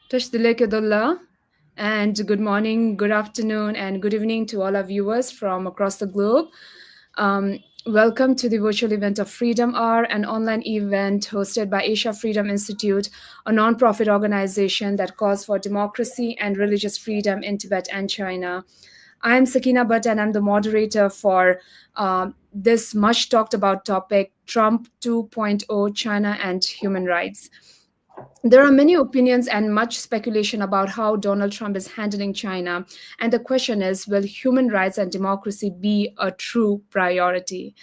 Tashdilekedullah, and good morning, good afternoon, and good evening to all our viewers from across the globe. Welcome to the virtual event of Freedom Hour, an online event hosted by Asia Freedom Institute, a non-profit organization that calls for democracy and religious freedom in Tibet and China. I'm Sakina Bhatt, and I'm the moderator for this much talked about topic, Trump 2.0, China and human rights. There are many opinions and much speculation about how Donald Trump is handling China. And the question is, will human rights and democracy be a true priority?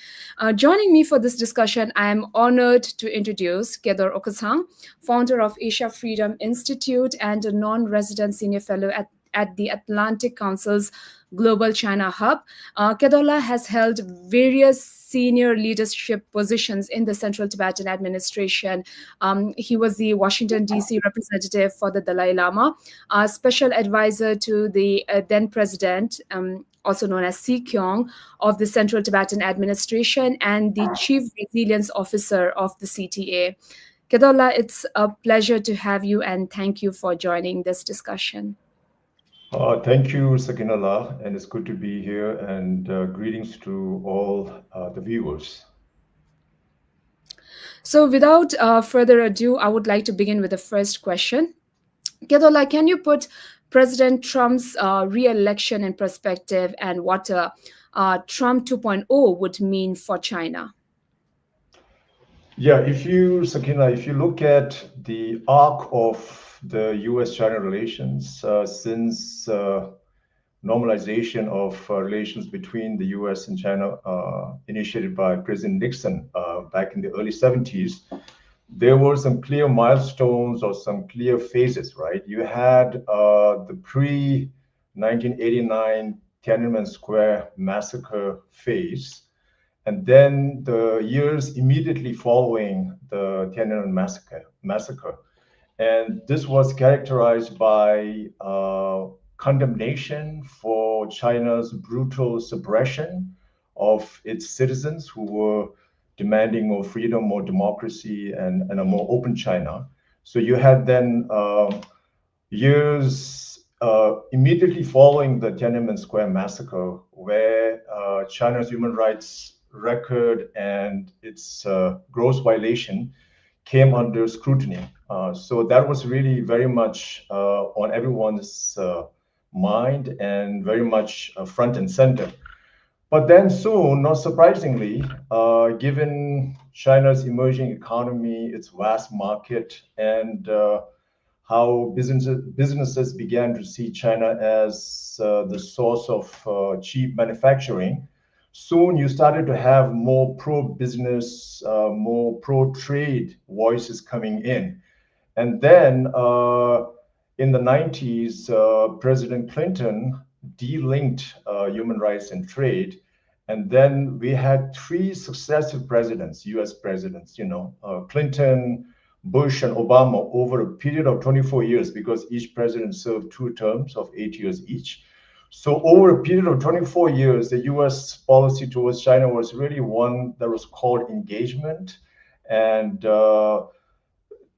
Joining me for this discussion, I am honored to introduce Kedar Okasang, founder of Asia Freedom Institute and a non-resident senior fellow at the Atlantic Council's Global China Hub. Kedola has held various senior leadership positions in the Central Tibetan administration. He was the Washington, D.C. representative for the Dalai Lama, special advisor to the then president, also known as Si Kyong, of the Central Tibetan administration, and the chief resilience officer of the CTA. Kedola, it's a pleasure to have you, and thank you for joining this discussion. Thank you, Sakinallah, and it's good to be here. And greetings to all the viewers. So, without further ado, I would like to begin with the first question. Kedola, can you put President Trump's re-election in perspective and what Trump 2.0 would mean for China? Yeah, Sakina, if you look at the arc of the US-China relations since normalization of relations between the US and China initiated by President Nixon back in the early 70s, there were some clear milestones or some clear phases, right? You had the pre-1989 Tiananmen Square massacre phase, and then the years immediately following the Tiananmen massacre. And this was characterized by condemnation for China's brutal suppression of its citizens who were demanding more freedom, more democracy, and a more open China. So you had then years immediately following the Tiananmen Square massacre, where China's human rights record and its gross violation came under scrutiny. So that was really very much on everyone's mind and very much front and center. But then soon, not surprisingly, given China's emerging economy, its vast market, and how businesses began to see China as the source of cheap manufacturing, soon you started to have more pro-business, more pro-trade voices coming in. And then in the 90s, President Clinton delinked human rights and trade. And then we had three successive presidents, US presidents, Clinton, Bush, and Obama over a period of 24 years, because each president served 2 terms of 8 years each. So over a period of 24 years, the US policy towards China was really one that was called engagement. And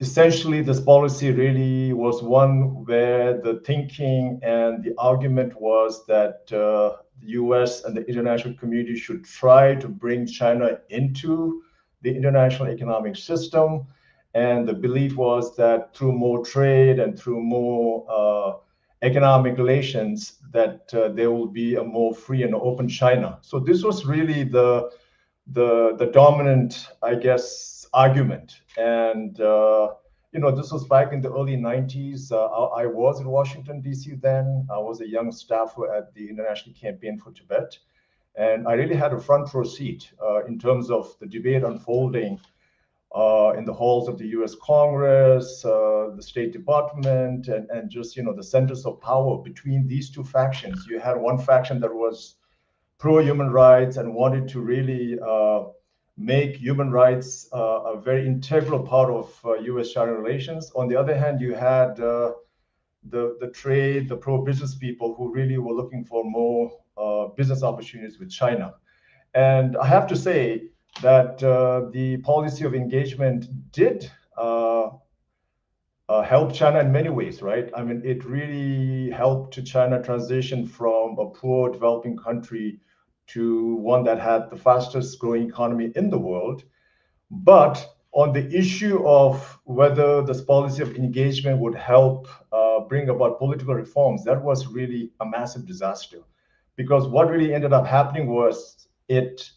essentially, this policy really was one where the thinking and the argument was that the US and the international community should try to bring China into the international economic system. And the belief was that through more trade and through more economic relations, that there will be a more free and open China. So this was really the dominant, I guess, argument. And this was back in the early 90s. I was in Washington, D.C. then. I was a young staffer at the International Campaign for Tibet. And I really had a front row seat in terms of the debate unfolding in the halls of the US Congress, the State Department, and just, the centers of power between these two factions. You had one faction that was pro-human rights and wanted to really make human rights a very integral part of US-China relations. On the other hand, you had the trade, the pro-business people who really were looking for more business opportunities with China. And I have to say that the policy of engagement did helped China in many ways, right? I mean, it really helped China transition from a poor developing country to one that had the fastest growing economy in the world. But on the issue of whether this policy of engagement would help bring about political reforms, that was really a massive disaster. Because what really ended up happening was it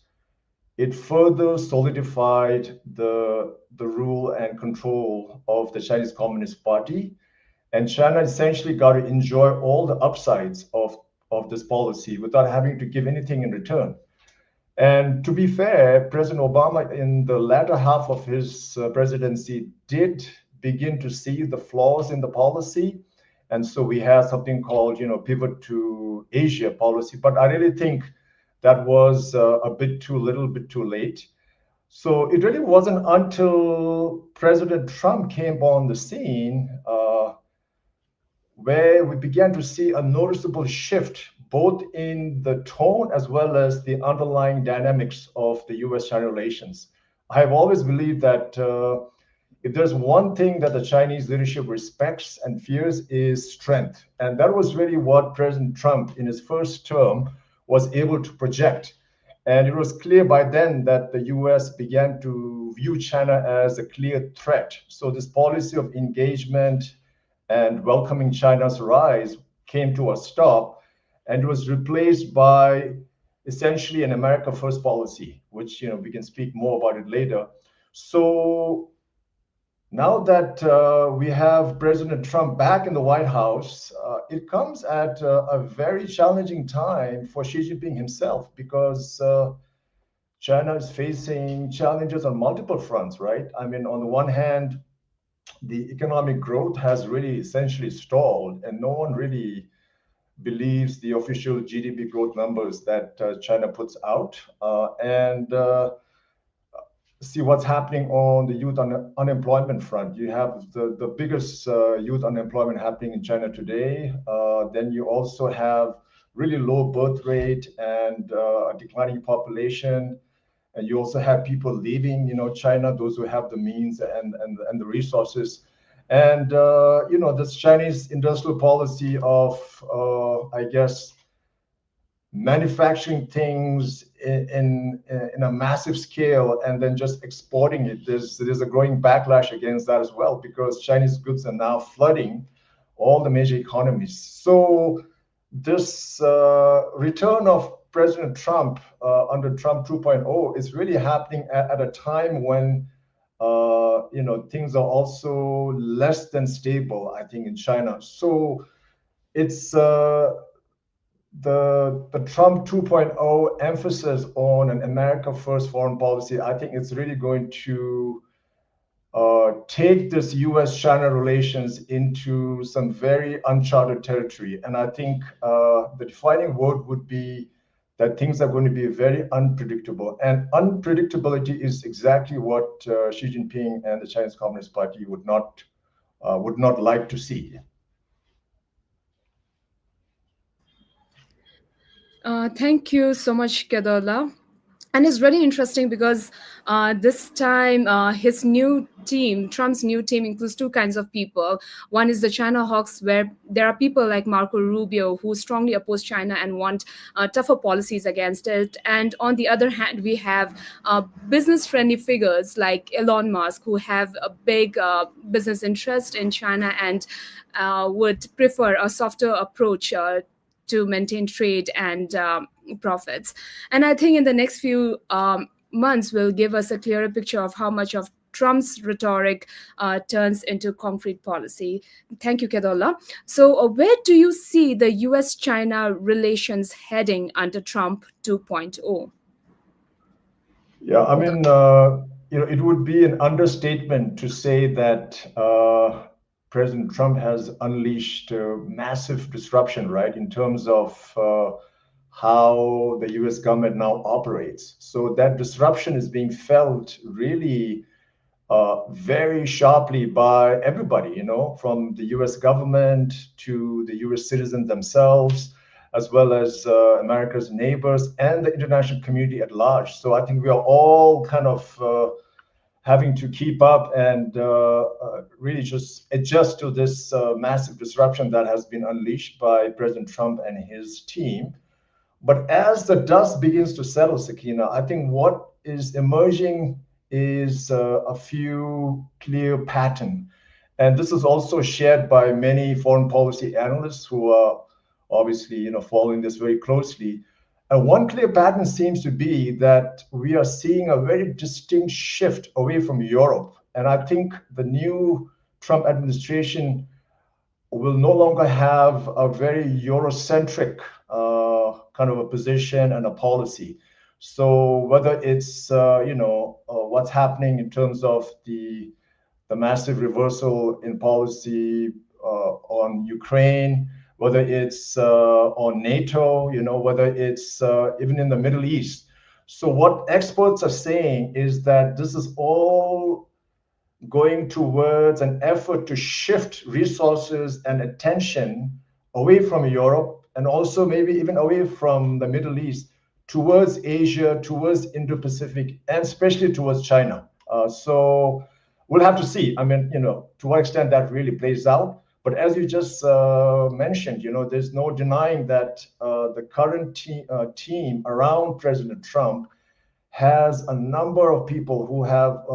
further solidified the rule and control of the Chinese Communist Party. And China essentially got to enjoy all the upsides of this policy without having to give anything in return. And to be fair, President Obama, in the latter half of his presidency, did begin to see the flaws in the policy. And so we had something called, pivot to Asia policy. But I really think that was a bit too little, bit too late. So it really wasn't until President Trump came on the scene where we began to see a noticeable shift both in the tone as well as the underlying dynamics of the US-China relations. I have always believed that if there's one thing that the Chinese leadership respects and fears is strength. And that was really what President Trump in his first term was able to project. And it was clear by then that the US began to view China as a clear threat. So this policy of engagement and welcoming China's rise came to a stop and was replaced by essentially an America First policy, which we can speak more about it later. So now that we have President Trump back in the White House, it comes at a very challenging time for Xi Jinping himself because China is facing challenges on multiple fronts, right? I mean, on the one hand, the economic growth has really essentially stalled, and no one really believes the official GDP growth numbers that China puts out. And see what's happening on the youth unemployment front. You have the biggest youth unemployment happening in China today. Then you also have really low birth rate and a declining population. And you also have people leaving, China, those who have the means and the resources. And, this Chinese industrial policy of, I guess, manufacturing things in a massive scale and then just exporting it. There's a growing backlash against that as well because Chinese goods are now flooding all the major economies. So this return of President Trump under Trump 2.0 is really happening at a time when things are also less than stable, I think, in China. So it's the Trump 2.0 emphasis on an America First foreign policy. I think it's really going to take this US-China relations into some very uncharted territory. And I think the defining word would be that things are going to be very unpredictable. And unpredictability is exactly what Xi Jinping and the Chinese Communist Party would not like to see. Thank you so much, Kedola. And it's really interesting because this time his new team, Trump's new team, includes two kinds of people. One is the China hawks, where there are people like Marco Rubio who strongly oppose China and want tougher policies against it. And on the other hand, we have business-friendly figures like Elon Musk, who have a big business interest in China and would prefer a softer approach to maintain trade and profits. And I think in the next few months will give us a clearer picture of how much of Trump's rhetoric turns into concrete policy. Thank you, Kedola. So where do you see the US-China relations heading under Trump 2.0? Yeah, I mean, it would be an understatement to say that President Trump has unleashed massive disruption, right, in terms of how the US government now operates. So that disruption is being felt really very sharply by everybody, from the US government to the US citizens themselves, as well as America's neighbors and the international community at large. So I think we are all kind of having to keep up and really just adjust to this massive disruption that has been unleashed by President Trump and his team. But as the dust begins to settle, Sakina, I think what is emerging is a few clear pattern. And this is also shared by many foreign policy analysts who are obviously, following this very closely. And one clear pattern seems to be that we are seeing a very distinct shift away from Europe. And I think the new Trump administration will no longer have a very Eurocentric kind of a position and a policy. So whether it's what's happening in terms of the massive reversal in policy on Ukraine, whether it's on NATO, whether it's even in the Middle East. So what experts are saying is that this is all going towards an effort to shift resources and attention away from Europe and also maybe even away from the Middle East towards Asia, towards Indo-Pacific, and especially towards China. So we'll have to see. I mean, to what extent that really plays out. But as you just mentioned, there's no denying that the current team around President Trump has a number of people who have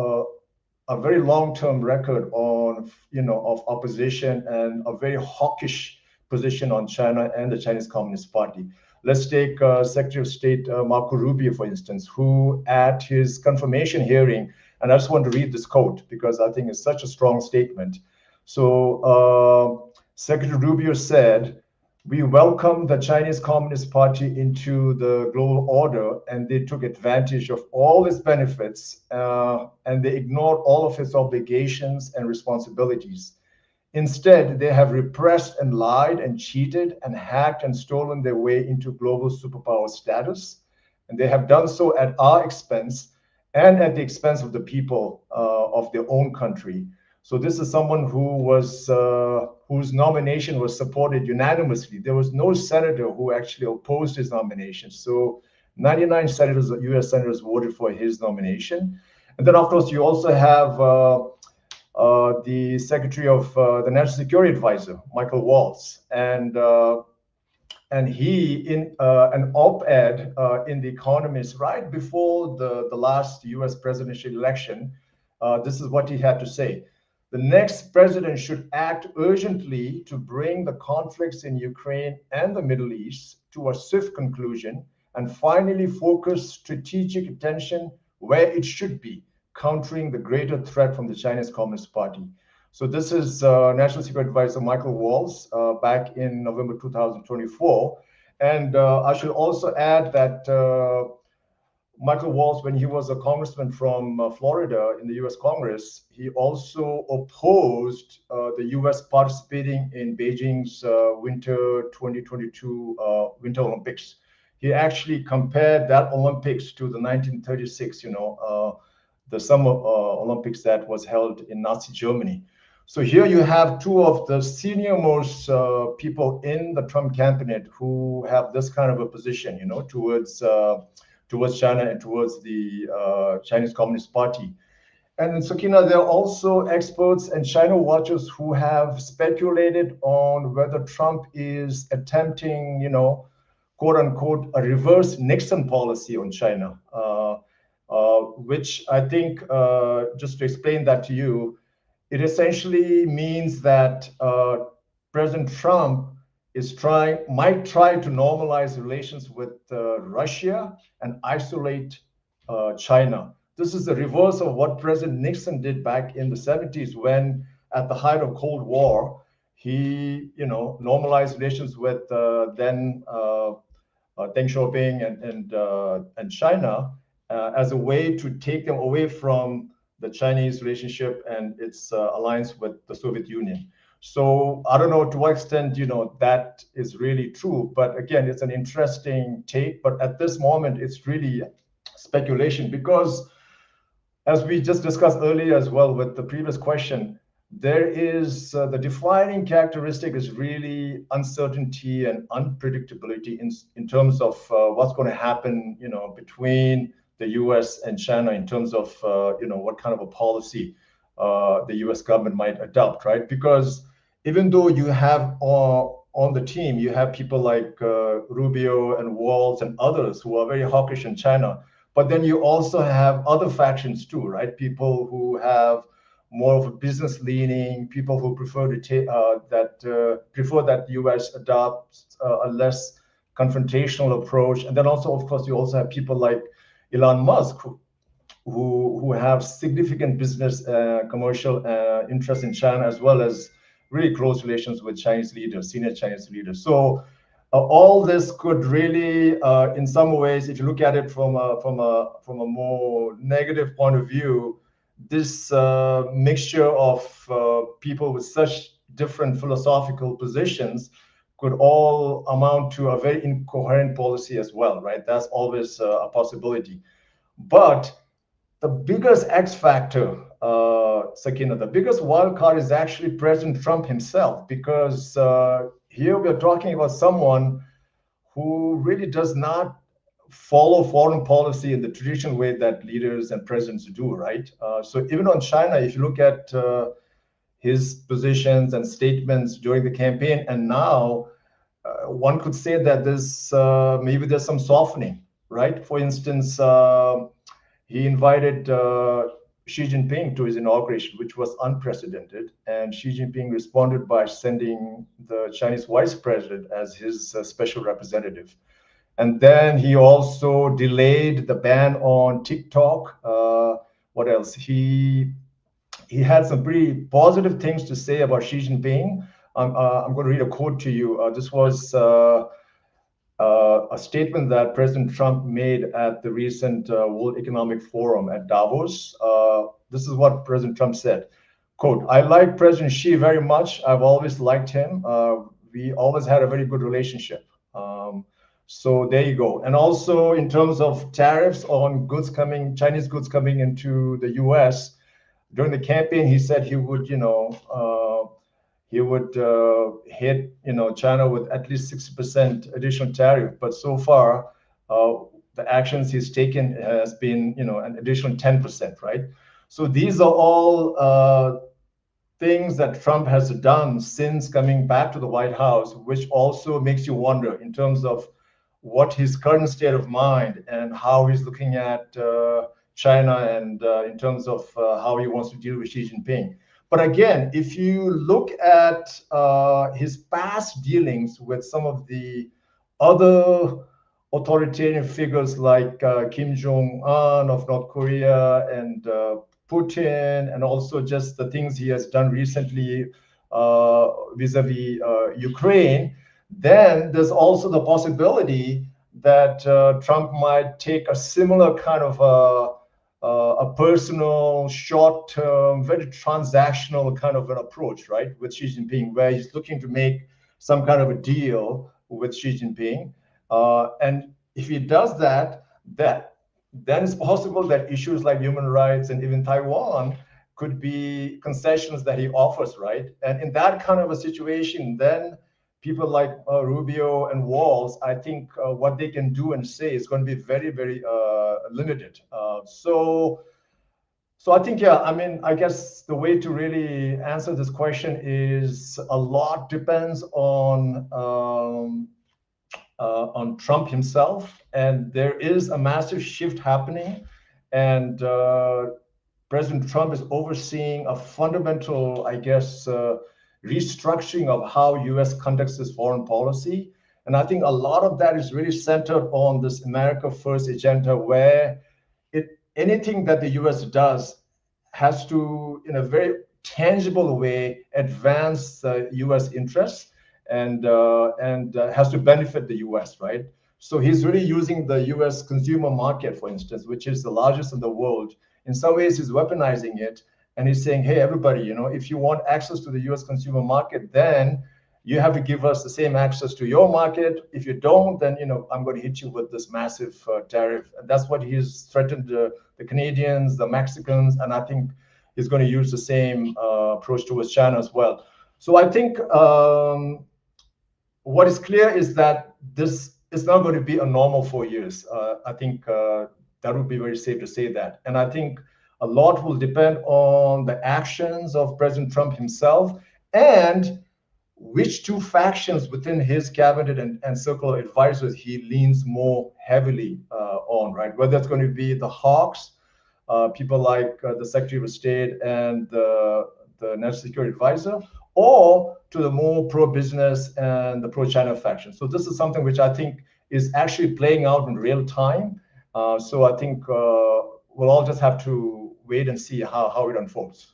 a very long-term record of opposition and a very hawkish position on China and the Chinese Communist Party. Let's take Secretary of State Marco Rubio, for instance, who at his confirmation hearing, and I just want to read this quote because I think it's such a strong statement. So Secretary Rubio said, "We welcome the Chinese Communist Party into the global order, and they took advantage of all its benefits, and they ignored all of its obligations and responsibilities. Instead, they have repressed and lied and cheated and hacked and stolen their way into global superpower status. And they have done so at our expense and at the expense of the people of their own country." So this is someone who was whose nomination was supported unanimously. There was no senator who actually opposed his nomination. So 99 senators, U.S. senators, voted for his nomination. And then, of course, you also have the Secretary of the National Security Advisor, Michael Waltz, and he, in an op-ed in The Economist right before the last U.S. presidential election, this is what he had to say. "The next president should act urgently to bring the conflicts in Ukraine and the Middle East to a swift conclusion and finally focus strategic attention where it should be, countering the greater threat from the Chinese Communist Party." So this is National Security Advisor Michael Waltz back in November 2024. And I should also add that Michael Waltz, when he was a congressman from Florida in the U.S. Congress, he also opposed the U.S. participating in Beijing's Winter 2022 Winter Olympics. He actually compared that Olympics to the 1936, the Summer Olympics that was held in Nazi Germany. So here you have two of the senior-most people in the Trump cabinet who have this kind of a position, towards China and towards the Chinese Communist Party. And Sakina, there are also experts and China watchers who have speculated on whether Trump is attempting, quote unquote, a reverse Nixon policy on China, which I think, just to explain that to you, it essentially means that President Trump might try to normalize relations with Russia and isolate China. This is the reverse of what President Nixon did back in the 70s when, at the height of Cold War, he, normalized relations with then Deng Xiaoping and China as a way to take them away from the Chinese relationship and its alliance with the Soviet Union. So I don't know to what extent, that is really true. But again, it's an interesting take. But at this moment, it's really speculation because, as we just discussed earlier as well with the previous question, there is the defining characteristic is really uncertainty and unpredictability in terms of what's going to happen, between the U.S. and China in terms of what kind of a policy the U.S. government might adopt, right? Because even though you have on the team, you have people like Rubio and Walz and others who are very hawkish in China, but then you also have other factions too, right? People who have more of a business leaning, people who prefer that U.S. adopts a less confrontational approach, and then also, of course, you also have people like Elon Musk who have significant business commercial interests in China, as well as really close relations with Chinese leaders, senior Chinese leaders. So all this could really, in some ways, if you look at it from a more negative point of view, this mixture of people with such different philosophical positions could all amount to a very incoherent policy as well, right? That's always a possibility. But the biggest X factor, Sakina, the biggest wild card is actually President Trump himself, because here we're talking about someone who really does not follow foreign policy in the traditional way that leaders and presidents do, right? So even on China, if you look at his positions and statements during the campaign, and now one could say that maybe there's some softening, right? For instance, he invited Xi Jinping to his inauguration, which was unprecedented. And Xi Jinping responded by sending the Chinese vice president as his special representative. And then he also delayed the ban on TikTok. What else? He had some pretty positive things to say about Xi Jinping. I'm going to read a quote to you. This was a statement that President Trump made at the recent World Economic Forum at Davos. This is what President Trump said, quote, "I like President Xi very much. I've always liked him. We always had a very good relationship." So there you go. And also in terms of tariffs on Chinese goods coming into the US, during the campaign, he said he would, hit China with at least 60% additional tariff, but so far the actions he's taken has been an additional 10%, right? So these are all things that Trump has done since coming back to the White House, which also makes you wonder in terms of what his current state of mind and how he's looking at China and in terms of how he wants to deal with Xi Jinping. But again, if you look at his past dealings with some of the other authoritarian figures like Kim Jong-un of North Korea and Putin, and also just the things he has done recently vis-a-vis Ukraine, then there's also the possibility that Trump might take a similar kind of a personal, short-term, very transactional kind of an approach, right, with Xi Jinping, where he's looking to make some kind of a deal with Xi Jinping. And if he does that, then it's possible that issues like human rights and even Taiwan could be concessions that he offers, right? And in that kind of a situation, then people like Rubio and Walz, I think what they can do and say is going to be very, very limited. So I think, yeah, I mean, I guess the way to really answer this question is a lot depends on Trump himself, and there is a massive shift happening, and President Trump is overseeing a fundamental, I guess, restructuring of how U.S. conducts its foreign policy. And I think a lot of that is really centered on this America First agenda, where anything that the U.S. does has to, in a very tangible way, advance U.S. interests and has to benefit the U.S., right? So he's really using the U.S. consumer market, for instance, which is the largest in the world. In some ways, he's weaponizing it. And he's saying, hey, everybody, if you want access to the U.S. consumer market, then you have to give us the same access to your market. If you don't, then, I'm going to hit you with this massive tariff. And that's what he's threatened the Canadians, the Mexicans, and I think he's going to use the same approach towards China as well. So I think what is clear is that this is not going to be a normal 4 years. I think That would be very safe to say that. And I think a lot will depend on the actions of President Trump himself and which two factions within his cabinet and circle of advisors he leans more heavily on, right? Whether it's going to be the hawks, people like the Secretary of State and the National Security Advisor, or to the more pro-business and the pro-China faction. So this is something which I think is actually playing out in real time. So I think we'll all just have to wait and see how it unfolds.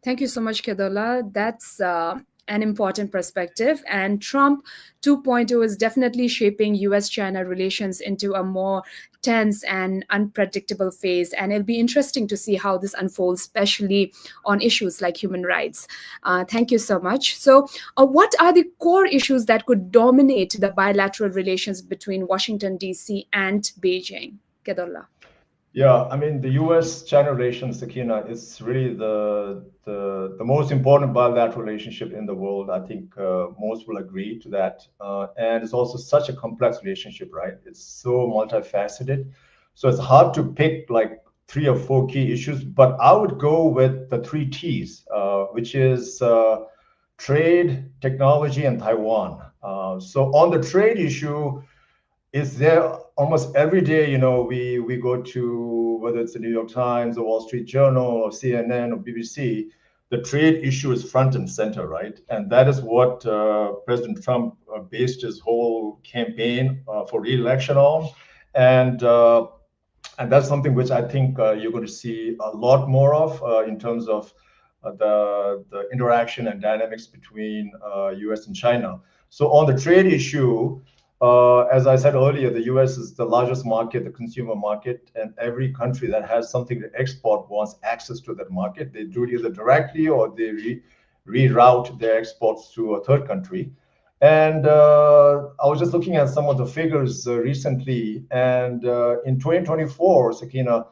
Thank you so much, Kedola. That's an important perspective. And Trump 2.0 is definitely shaping US-China relations into a more tense and unpredictable phase. And it'll be interesting to see how this unfolds, especially on issues like human rights. Thank you so much. So what are the core issues that could dominate the bilateral relations between Washington, D.C. and Beijing? Kedola. Yeah, I mean, the U.S.-China relations, Sakina, is really the most important bilateral relationship in the world. I think most will agree to that. And it's also such a complex relationship, right? It's so multifaceted. So it's hard to pick like 3 or 4 key issues, but I would go with the 3 T's, which is trade, technology, and Taiwan. So on the trade issue, is there almost every day, we go to, whether it's the New York Times or Wall Street Journal or CNN or BBC, the trade issue is front and center, right? And that is what President Trump based his whole campaign for re-election on. And that's something which I think you're going to see a lot more of in terms of the interaction and dynamics between US and China. So on the trade issue, as I said earlier, the US is the largest market, the consumer market, and every country that has something to export wants access to that market. They do it either directly or they reroute their exports to a third country. And I was just looking at some of the figures recently, and in 2024, Sakina,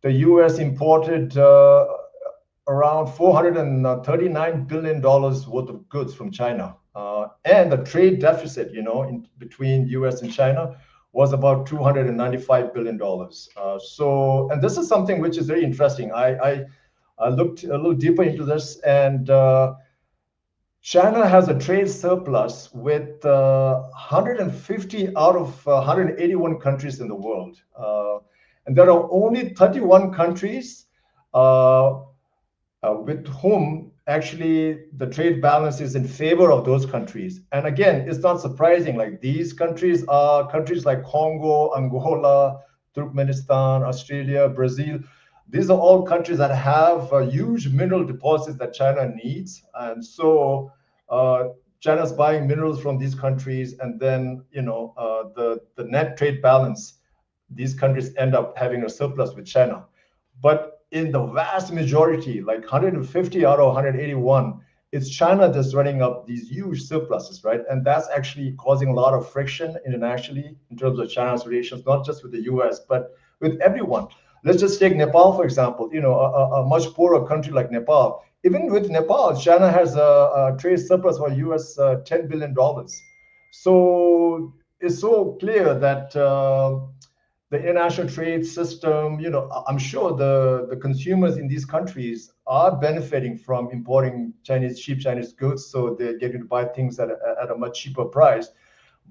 the US imported around $439 billion worth of goods from China. And the trade deficit, between US and China was about $295 billion. And this is something which is very interesting. I looked a little deeper into this, and China has a trade surplus with 150 out of 181 countries in the world. And there are only 31 countries with whom actually the trade balance is in favor of those countries. And again, it's not surprising, like these countries are countries like Congo, Angola, Turkmenistan, Australia, Brazil. These are all countries that have huge mineral deposits that China needs. And so China's buying minerals from these countries, and then the net trade balance, these countries end up having a surplus with China. But in the vast majority, like 150 out of 181, it's China that's running up these huge surpluses, right? And that's actually causing a lot of friction internationally in terms of China's relations, not just with the US, but with everyone. Let's just take Nepal, for example, a much poorer country like Nepal. Even with Nepal, China has a trade surplus for US $10 billion. So it's so clear that the international trade system, I'm sure the consumers in these countries are benefiting from importing cheap Chinese goods, so they're getting to buy things at a much cheaper price.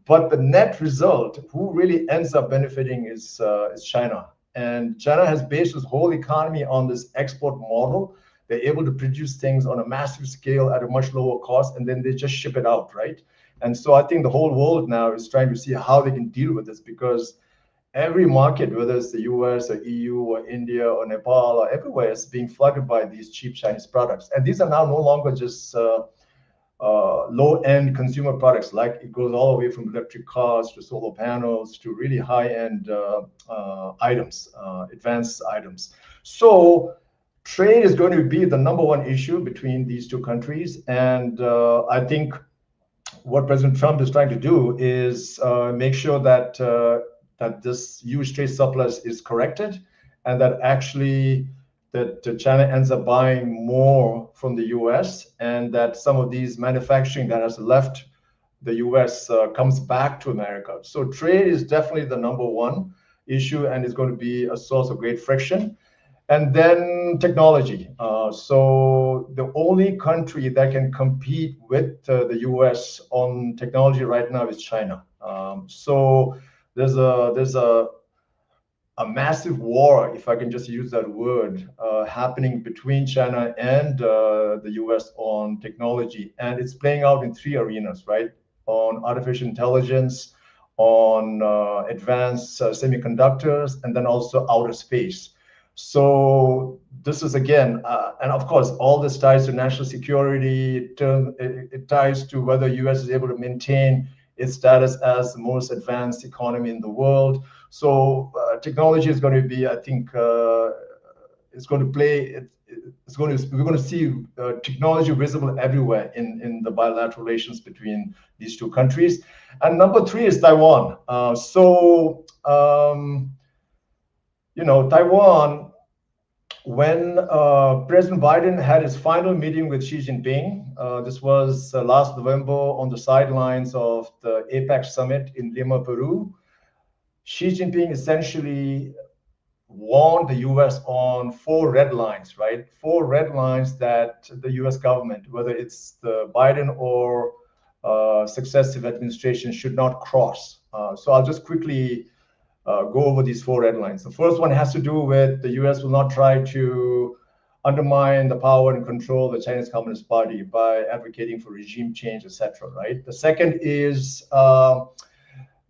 But the net result, who really ends up benefiting is China. And China has based its whole economy on this export model. They're able to produce things on a massive scale at a much lower cost, and then they just ship it out, right? And so I think the whole world now is trying to see how they can deal with this, because every market, whether it's the US or EU or India or Nepal or everywhere, is being flooded by these cheap Chinese products. And these are now no longer just low-end consumer products, like it goes all the way from electric cars to solar panels to really high-end items, advanced items. So trade is going to be the #1 issue between these two countries. And I think what President Trump is trying to do is make sure that this huge trade surplus is corrected, and that actually that China ends up buying more from the US, and that some of these manufacturing that has left the US comes back to America. So trade is definitely the #1. issue, and it's going to be a source of great friction. And then technology. So the only country that can compete with the US on technology right now is China. So there's a massive war, if I can just use that word, happening between China and the US on technology. And it's playing out in three arenas, right? On artificial intelligence, on advanced semiconductors, and then also outer space. So this is again, and of course, all this ties to national security. It ties to whether US is able to maintain its status as the most advanced economy in the world. So technology is going to be, I think, it's going to play. We're going to see technology visible everywhere in the bilateral relations between these two countries. And number three is Taiwan. Taiwan, when President Biden had his final meeting with Xi Jinping, this was last November on the sidelines of the APEC summit in Lima, Peru, Xi Jinping essentially warned the US on four red lines, right? Four red lines that the US government, whether it's the Biden or successive administration, should not cross. So I'll just quickly go over these four red lines. The first one has to do with the US will not try to undermine the power and control of the Chinese Communist Party by advocating for regime change, etc. Right? The second is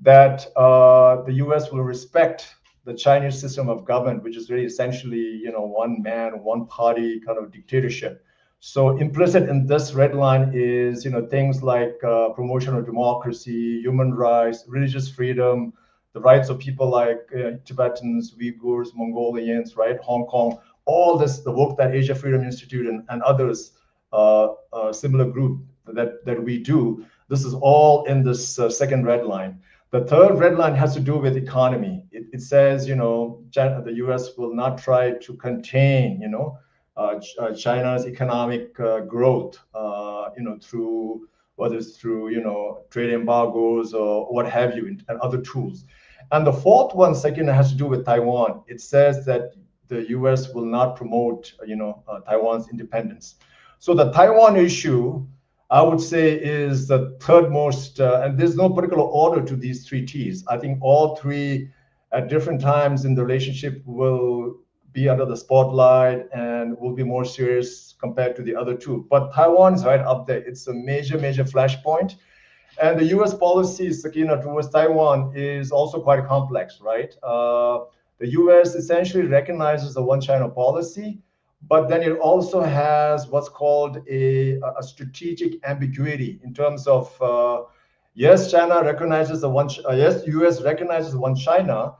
that the US will respect the Chinese system of government, which is really essentially, one man, one party kind of dictatorship. So implicit in this red line is, things like promotion of democracy, human rights, religious freedom, the rights of people like Tibetans, Uyghurs, Mongolians, right, Hong Kong, all this, the work that Asia Freedom Institute and others, similar group that we do, this is all in this second red line. The third red line has to do with economy. It says, the US will not try to contain, China's economic growth, through whether it's through, trade embargoes or what have you, and other tools. And the fourth one, second, has to do with Taiwan. It says that the US will not promote, Taiwan's independence. So the Taiwan issue, I would say, is the third most, and there's no particular order to these three T's. I think all three at different times in the relationship will be under the spotlight and will be more serious compared to the other two. But Taiwan is right up there. It's a major flashpoint. And the US policy, Sakina, towards Taiwan is also quite complex, right? The US essentially recognizes the one China policy, but then it also has what's called a strategic ambiguity in terms of, yes, China recognizes yes, US recognizes one China,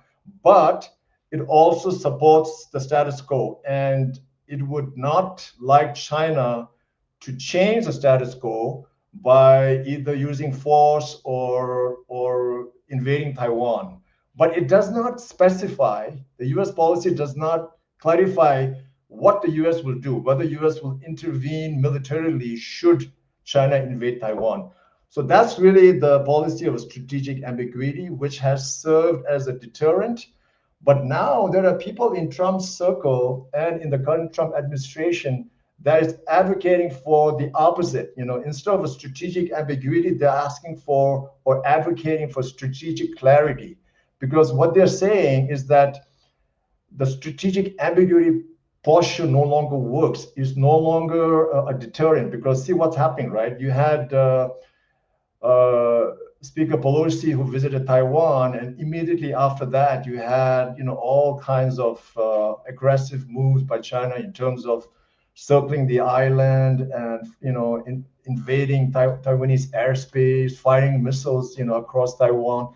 but it also supports the status quo. And it would not like China to change the status quo by either using force or invading Taiwan. But it does not specify, the US policy does not clarify what the US will do, whether the US will intervene militarily should China invade Taiwan. So that's really the policy of strategic ambiguity, which has served as a deterrent. But now there are people in Trump's circle and in the current Trump administration that is advocating for the opposite. Instead of a strategic ambiguity, they're asking for or advocating for strategic clarity. Because what they're saying is that the strategic ambiguity posture no longer works, is no longer a deterrent. Because see what's happening, right? You had Speaker Pelosi who visited Taiwan, and immediately after that, you had all kinds of aggressive moves by China in terms of circling the island and invading Taiwanese airspace, firing missiles across Taiwan.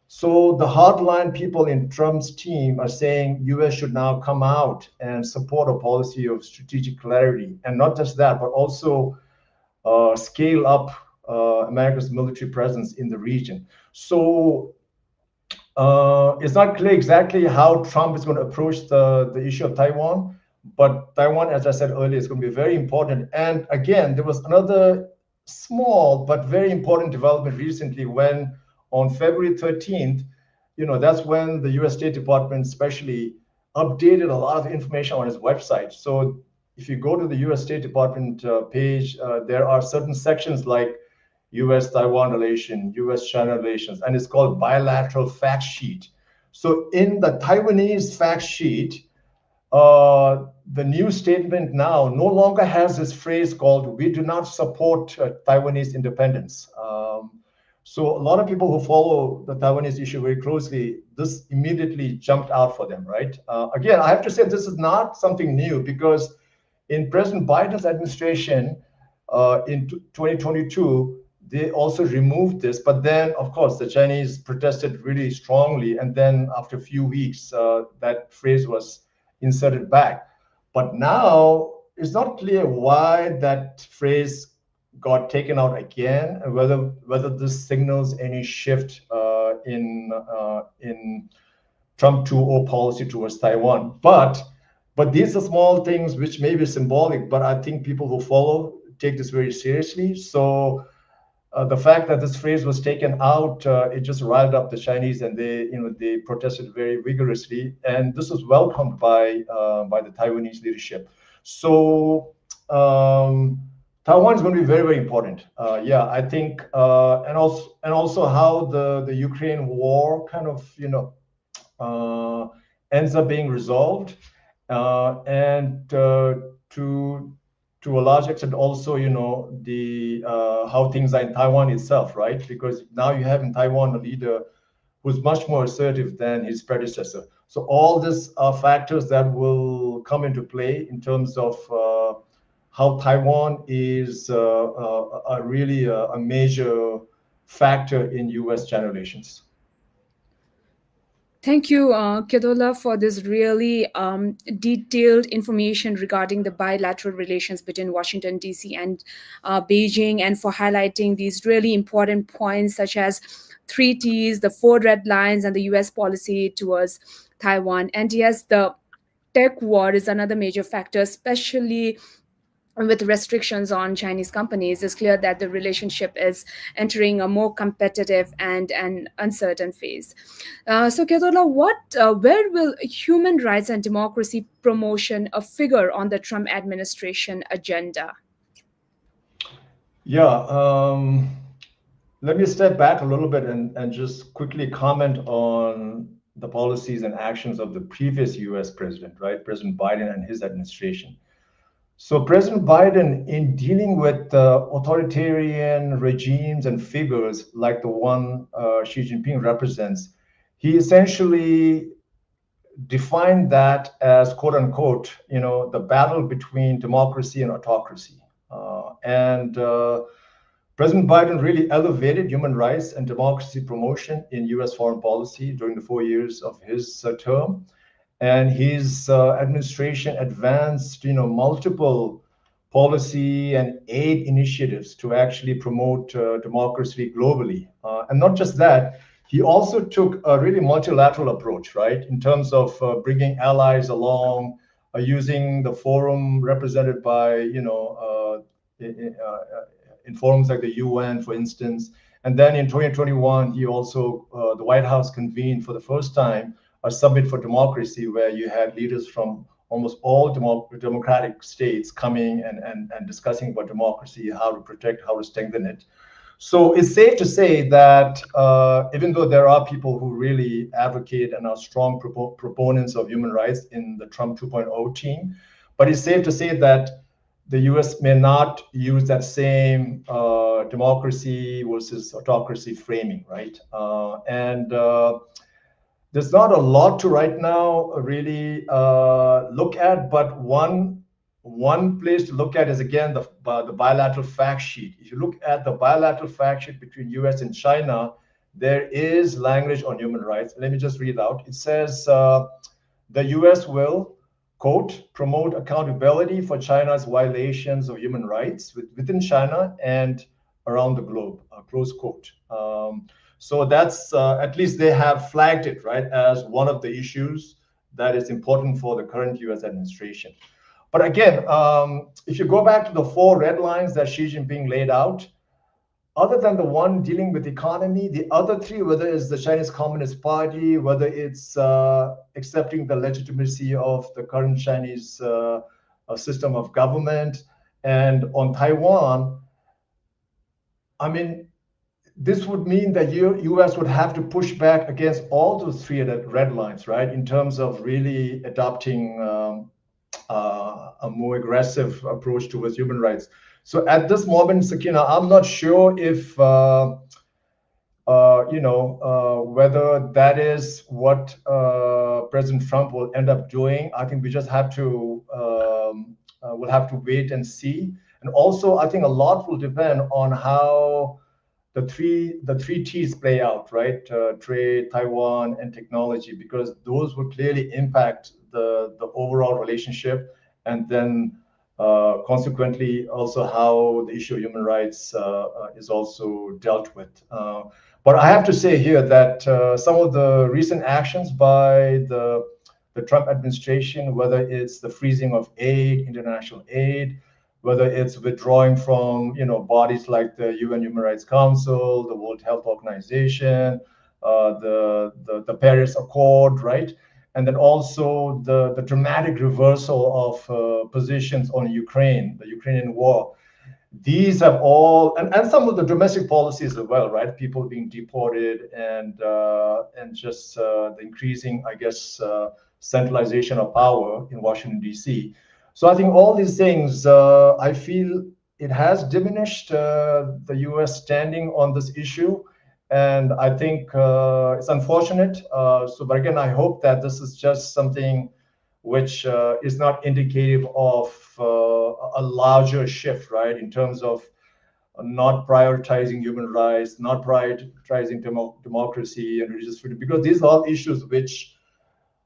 So the hardline people in Trump's team are saying US should now come out and support a policy of strategic clarity, and not just that, but also scale up America's military presence in the region. So it's not clear exactly how Trump is going to approach the issue of Taiwan, but Taiwan, as I said earlier, is going to be very important. And again, there was another small but very important development recently when on February 13th, that's when the U.S. State Department especially updated a lot of information on its website. So if you go to the U.S. State Department page, there are certain sections like U.S.-Taiwan relation, U.S.-China relations, and it's called bilateral fact sheet. So in the Taiwanese fact sheet, the new statement now no longer has this phrase called "we do not support Taiwanese independence." So a lot of people who follow the Taiwanese issue very closely, this immediately jumped out for them, right? Again, I have to say this is not something new because in President Biden's administration in 2022, they also removed this. But then, of course, the Chinese protested really strongly. And then after a few weeks, that phrase was inserted back. But now it's not clear why that phrase got taken out again, and whether this signals any shift in Trump 2.0 policy towards Taiwan. But these are small things which may be symbolic, but I think people who follow take this very seriously. So the fact that this phrase was taken out, it just riled up the Chinese, and they protested very vigorously, and this was welcomed by the Taiwanese leadership. So Taiwan is going to be very, very important. Yeah, I think, and also how the Ukraine war kind of ends up being resolved, and to a large extent also, the how things are in Taiwan itself, right? Because now you have in Taiwan a leader who's much more assertive than his predecessor. So all these are factors that will come into play in terms of how Taiwan is really a major factor in U.S.-China relations. Thank you, Kedola, for this really detailed information regarding the bilateral relations between Washington, D.C. and Beijing, and for highlighting these really important points such as 3Ts, the four red lines, and the U.S. policy towards Taiwan. And yes, the tech war is another major factor, especially with restrictions on Chinese companies. It's clear that the relationship is entering a more competitive and an uncertain phase. So, Kedola, where will human rights and democracy promotion figure on the Trump administration agenda? Yeah, let me step back a little bit and just quickly comment on the policies and actions of the previous US president, right? President Biden and his administration. So President Biden, in dealing with authoritarian regimes and figures like the one Xi Jinping represents, he essentially defined that as "quote unquote," the battle between democracy and autocracy. And President Biden really elevated human rights and democracy promotion in U.S. foreign policy during the 4 years of his term. And his administration advanced, multiple policy and aid initiatives to actually promote democracy globally. And not just that, he also took a really multilateral approach, right, in terms of bringing allies along, using the forum represented by, in forums like the UN, for instance. And then in 2021, he also, the White House convened for the first time a summit for democracy, where you had leaders from almost all democratic states coming and discussing about democracy, how to protect, how to strengthen it. So it's safe to say that even though there are people who really advocate and are strong proponents of human rights in the Trump 2.0 team, but it's safe to say that the US may not use that same democracy versus autocracy framing, right? There's not a lot to right now really look at, but one place to look at is, again, the bilateral fact sheet. If you look at the bilateral fact sheet between US and China, there is language on human rights. Let me just read out. It says the US will, quote, promote accountability for China's violations of human rights within China and around the globe, close quote. So that's, at least they have flagged it, right, as one of the issues that is important for the current US administration. But again, if you go back to the four red lines that Xi Jinping laid out, other than the one dealing with economy, the other three, whether it's the Chinese Communist Party, whether it's accepting the legitimacy of the current Chinese system of government, and on Taiwan, I mean, this would mean that U.S. would have to push back against all those three red lines, right? In terms of really adopting a more aggressive approach towards human rights. So at this moment, Sakina, I'm not sure if whether that is what President Trump will end up doing. I think we just have to we'll have to wait and see. And also, I think a lot will depend on how the three T's play out, right? Trade, Taiwan, and technology, because those will clearly impact the overall relationship, and then consequently also how the issue of human rights is also dealt with. But I have to say here that some of the recent actions by the Trump administration, whether it's the freezing of aid, international aid, whether it's withdrawing from bodies like the UN Human Rights Council, the World Health Organization, the Paris Accord, right? And then also the dramatic reversal of positions on Ukraine, the Ukrainian war. These have all, and some of the domestic policies as well, right? People being deported, and just the increasing, I guess, centralization of power in Washington, D.C. So I think all these things, I feel it has diminished the U.S. standing on this issue. And I think it's unfortunate. But again, I hope that this is just something which is not indicative of a larger shift, right, in terms of not prioritizing human rights, not prioritizing democracy and religious freedom, because these are all issues which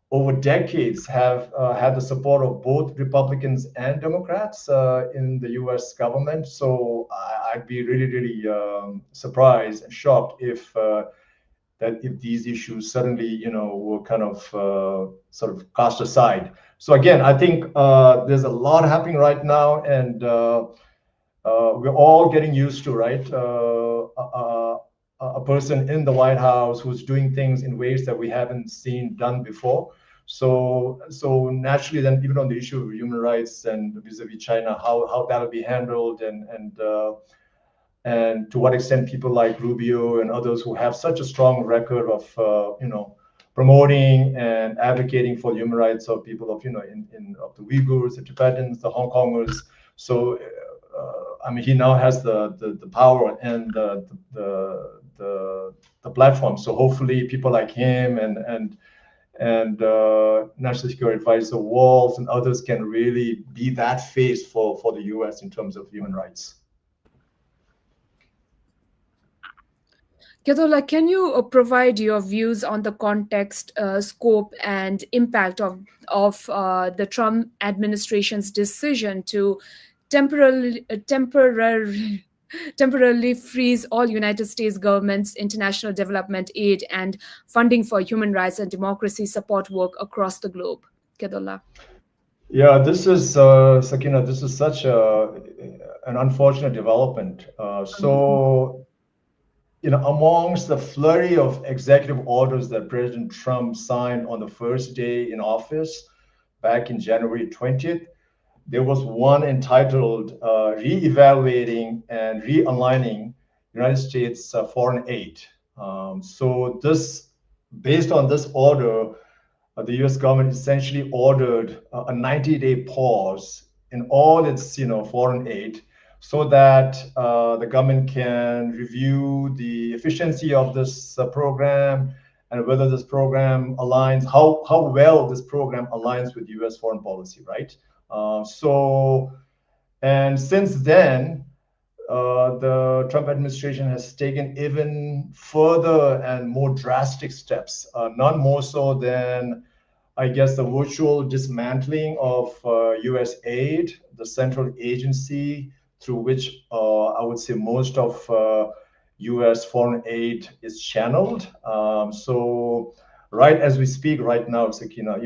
over decades have had the support of both Republicans and Democrats in the U.S. government. So I'd be really, really surprised and shocked if these issues suddenly, were kind of sort of cast aside. So again, I think there's a lot happening right now, and we're all getting used to, right? A person in the White House who's doing things in ways that we haven't seen done before. So naturally, then even on the issue of human rights and vis-a-vis China, how that'll be handled, and to what extent people like Rubio and others who have such a strong record of promoting and advocating for human rights of people of of the Uyghurs, the Tibetans, the Hong Kongers. So I mean, he now has the power and the platform. So hopefully, people like him and National Security Advisor Walls and others can really be that face for the U.S. in terms of human rights. Kedola, can you provide your views on the context, scope, and impact of the Trump administration's decision to temporarily freeze all United States government's international development aid and funding for human rights and democracy support work across the globe? Kedola. Yeah, this is Sakina. This is such an unfortunate development. Amongst the flurry of executive orders that President Trump signed on the first day in office back in January 20th, there was one entitled Reevaluating and Realigning United States Foreign Aid. So based on this order, the U.S. government essentially ordered a 90-day pause in all its foreign aid, so that the government can review the efficiency of this program and whether this program aligns, how well this program aligns with U.S. foreign policy, right? And since then, the Trump administration has taken even further and more drastic steps, none more so than, I guess, the virtual dismantling of U.S. aid, the central agency through which I would say most of U.S. foreign aid is channeled. So right as we speak right now, Sakina,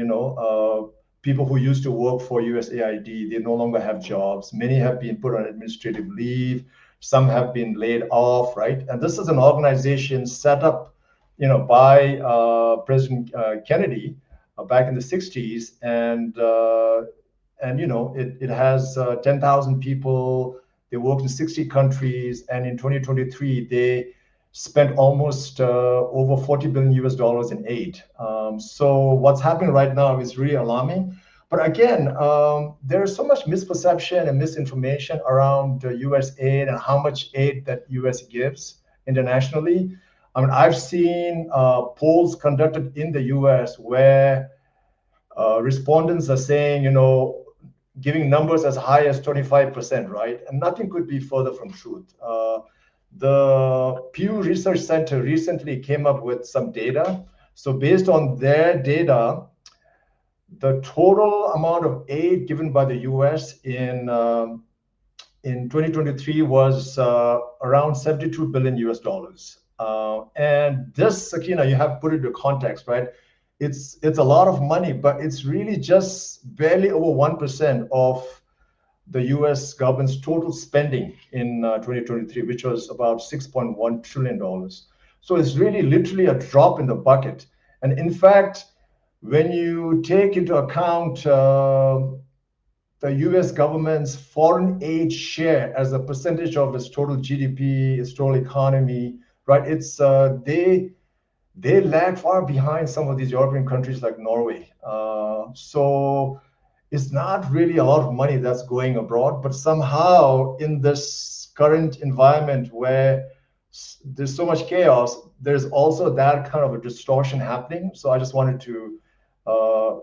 people who used to work for USAID, they no longer have jobs. Many have been put on administrative leave. Some have been laid off, right? And this is an organization set up, by President Kennedy back in the 60s, and it has 10,000 people. They work in 60 countries, and in 2023 they spent almost over 40 billion US dollars in aid. So what's happening right now is really alarming. But again, there's so much misperception and misinformation around US aid and how much aid that US gives internationally. I mean, I've seen polls conducted in the US where respondents are saying, giving numbers as high as 25%, right? And nothing could be further from truth. The Pew Research Center recently came up with some data. So based on their data, the total amount of aid given by the US in 2023 was around 72 billion US dollars. And this, Sakina, you have put it into context, right? It's a lot of money, but it's really just barely over 1% of the US government's total spending in 2023, which was about $6.1 trillion. So it's really literally a drop in the bucket. And in fact, when you take into account the US government's foreign aid share as a percentage of its total GDP, its total economy, right? It's they lag far behind some of these European countries like Norway. So it's not really a lot of money that's going abroad, but somehow in this current environment where there's so much chaos, there's also that kind of a distortion happening. So I just wanted to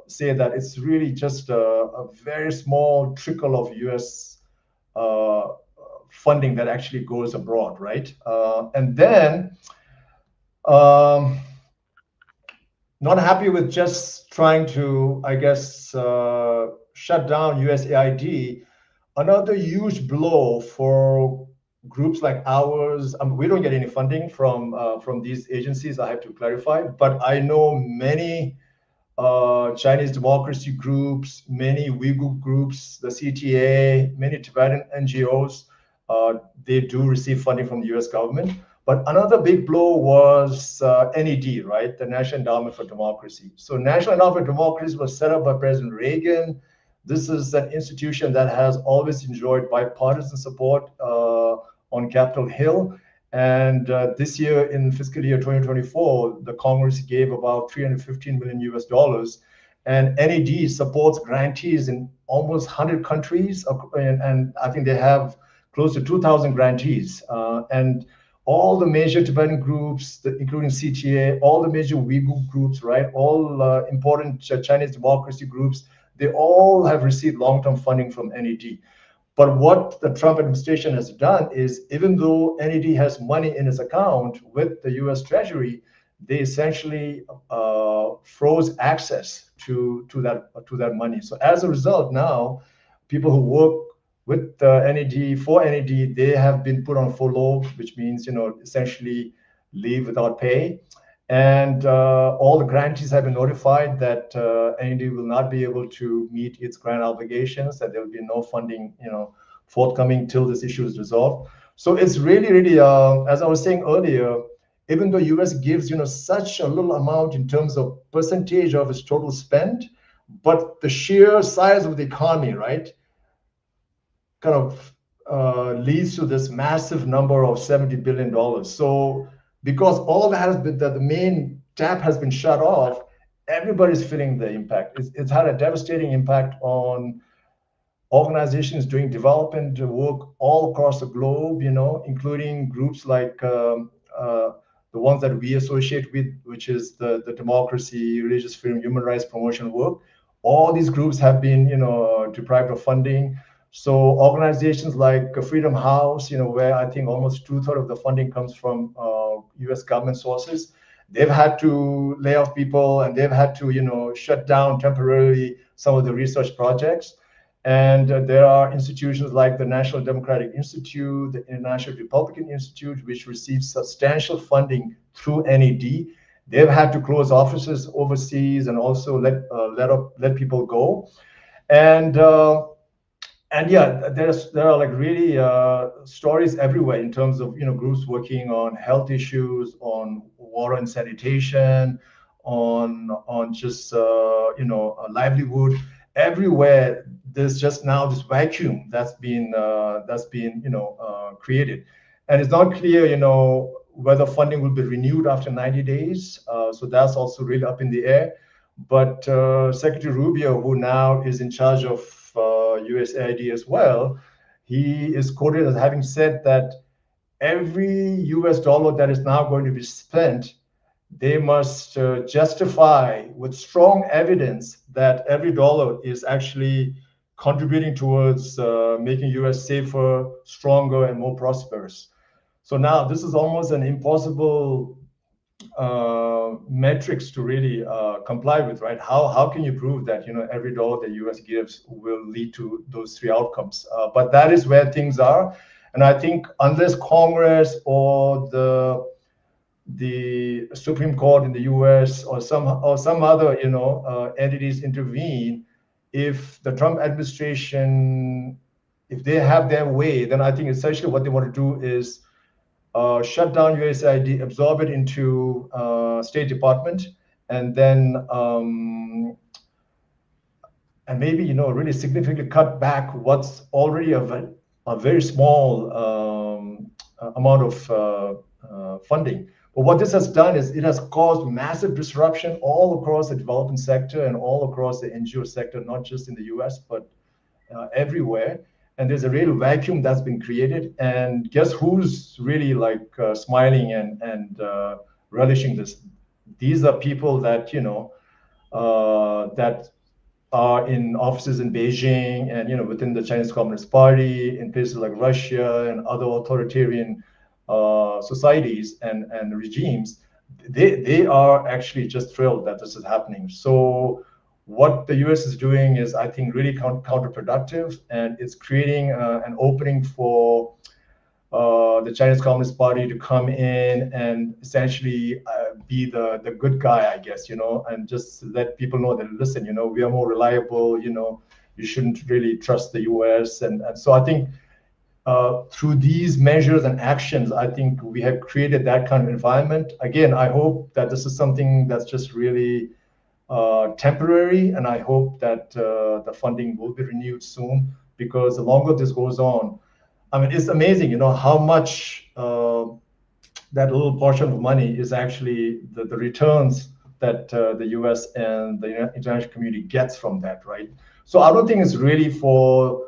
say that it's really just a very small trickle of US funding that actually goes abroad, right? And then not happy with just trying to, I guess, shut down USAID. Another huge blow for groups like ours. We don't get any funding from these agencies, I have to clarify, but I know many Chinese democracy groups, many Uyghur groups, the CTA, many Tibetan NGOs, they do receive funding from the US government. But another big blow was NED, right? The National Endowment for Democracy. So National Endowment for Democracy was set up by President Reagan. This is an institution that has always enjoyed bipartisan support on Capitol Hill. And this year, in fiscal year 2024, the Congress gave about 315 million US dollars. And NED supports grantees in almost 100 countries. And I think they have close to 2,000 grantees. And all the major Tibetan groups, including CTA, all the major Uyghur groups, right? All important Chinese democracy groups, they all have received long-term funding from NED. But what the Trump administration has done is, even though NED has money in its account with the US Treasury, they essentially froze access to that money. So as a result, now people who work with NED, for NED, they have been put on furlough, which means, essentially leave without pay. And all the grantees have been notified that NED will not be able to meet its grant obligations, that there will be no funding, forthcoming till this issue is resolved. So it's really, really, as I was saying earlier, even though US gives, such a little amount in terms of percentage of its total spend, but the sheer size of the economy, right, kind of leads to this massive number of $70 billion. So because all that has been, that the main tap has been shut off, everybody's feeling the impact. It's had a devastating impact on organizations doing development work all across the globe, including groups like the ones that we associate with, which is the democracy, religious freedom, human rights promotion work. All these groups have been, deprived of funding. So organizations like Freedom House, where I think almost 2/3 of the funding comes from US government sources, they've had to lay off people, and they've had to, shut down temporarily some of the research projects. And there are institutions like the National Democratic Institute, the International Republican Institute, which receives substantial funding through NED. They've had to close offices overseas and also let people go. And And yeah, there are like really stories everywhere in terms of groups working on health issues, on water and sanitation, on just livelihood. Everywhere there's just now this vacuum that's been created, and it's not clear whether funding will be renewed after 90 days. So that's also really up in the air. But Secretary Rubio, who now is in charge of USAID as well, he is quoted as having said that every US dollar that is now going to be spent, they must justify with strong evidence that every dollar is actually contributing towards making US safer, stronger, and more prosperous. So now this is almost an impossible metrics to really comply with, right? How can you prove that every dollar the U.S. gives will lead to those three outcomes? But that is where things are, and I think unless Congress or the Supreme Court in the U.S. or some other entities intervene, if the Trump administration, if they have their way, then I think essentially what they want to do is shut down USAID, absorb it into State Department, and then and maybe really significantly cut back what's already a very small amount of funding. But what this has done is it has caused massive disruption all across the development sector and all across the NGO sector, not just in the US, but everywhere. And there's a real vacuum that's been created. And guess who's really like smiling and relishing this? These are people that that are in offices in Beijing and within the Chinese Communist Party, in places like Russia and other authoritarian societies and regimes. They are actually just thrilled that this is happening. So what the US is doing is, I think, really counterproductive, and it's creating an opening for the Chinese Communist Party to come in and essentially be the good guy, I guess, and just let people know that, listen, we are more reliable, you shouldn't really trust the US. And so I think through these measures and actions, I think we have created that kind of environment. Again, I hope that this is something that's just really temporary, and I hope that the funding will be renewed soon, because the longer this goes on, I mean, it's amazing, how much that little portion of money is actually the returns that the US and the international community gets from that, right? So I don't think it's really for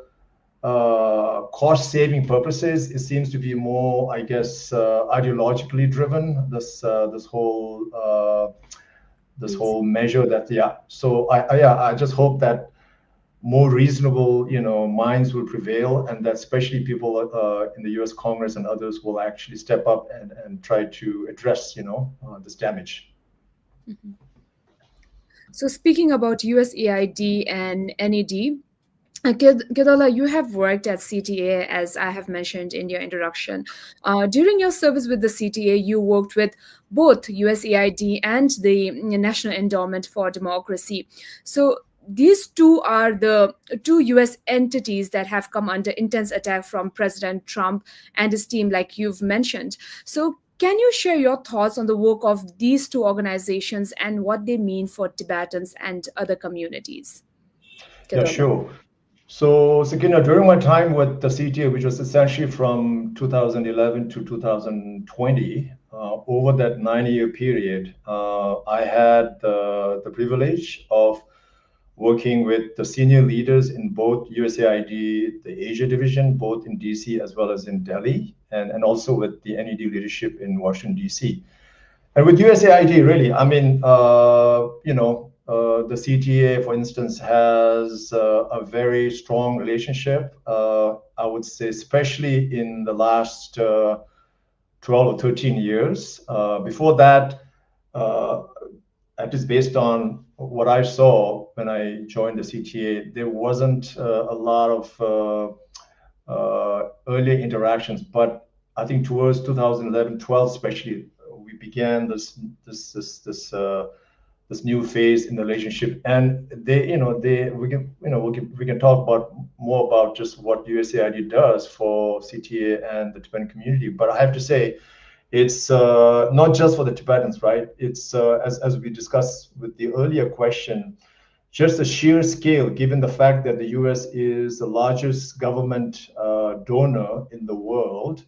cost-saving purposes. It seems to be more, I guess, ideologically driven. This whole measure that, yeah. So I just hope that more reasonable minds will prevail, and that especially people in the US Congress and others will actually step up and try to address this damage. Mm-hmm. So speaking about USAID and NED, Kedola, you have worked at CTA, as I have mentioned in your introduction. During your service with the CTA, you worked with both USAID and the National Endowment for Democracy. So these two are the two US entities that have come under intense attack from President Trump and his team, like you've mentioned. So can you share your thoughts on the work of these two organizations and what they mean for Tibetans and other communities? Yeah, Kedola. sure. So, Sakina, during my time with the CTA, which was essentially from 2011 to 2020, over that 9-year period, I had the privilege of working with the senior leaders in both USAID, the Asia division, both in DC as well as in Delhi, and also with the NED leadership in Washington, DC. And with USAID, really, I mean, the CTA, for instance, has a very strong relationship. I would say, especially in the last 12 or 13 years. Before that, at least based on what I saw when I joined the CTA, there wasn't a lot of early interactions. But I think towards 2011, 12 especially, we began this this new phase in the relationship. And we can talk about more about just what USAID does for CTA and the Tibetan community. But I have to say, it's not just for the Tibetans, right? It's as we discussed with the earlier question, just the sheer scale, given the fact that the US is the largest government donor in the world.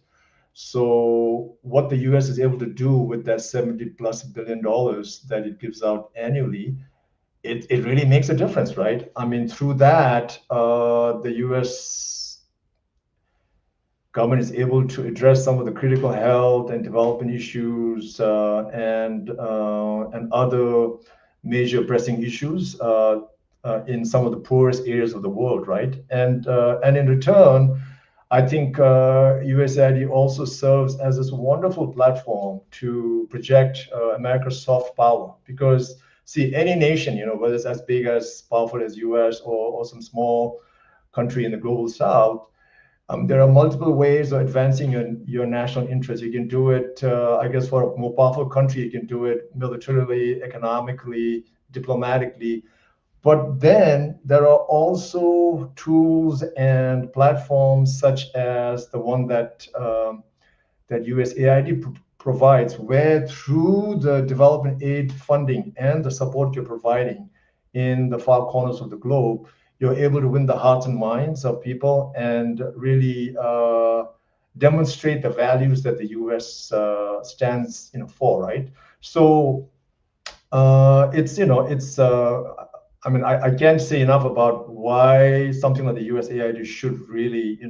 So what the US is able to do with that $70+ billion that it gives out annually, it really makes a difference, right? I mean, through that, the US government is able to address some of the critical health and development issues and other major pressing issues in some of the poorest areas of the world, right? And in return, I think USAID also serves as this wonderful platform to project America's soft power. Because see, any nation, whether it's as big as powerful as US or some small country in the global South, there are multiple ways of advancing your national interest. You can do it, I guess, for a more powerful country, you can do it militarily, economically, diplomatically. But then there are also tools and platforms such as the one that USAID provides, where through the development aid funding and the support you're providing in the far corners of the globe, you're able to win the hearts and minds of people and really demonstrate the values that the US stands for, right? So I mean, I can't say enough about why something like the USAID should really,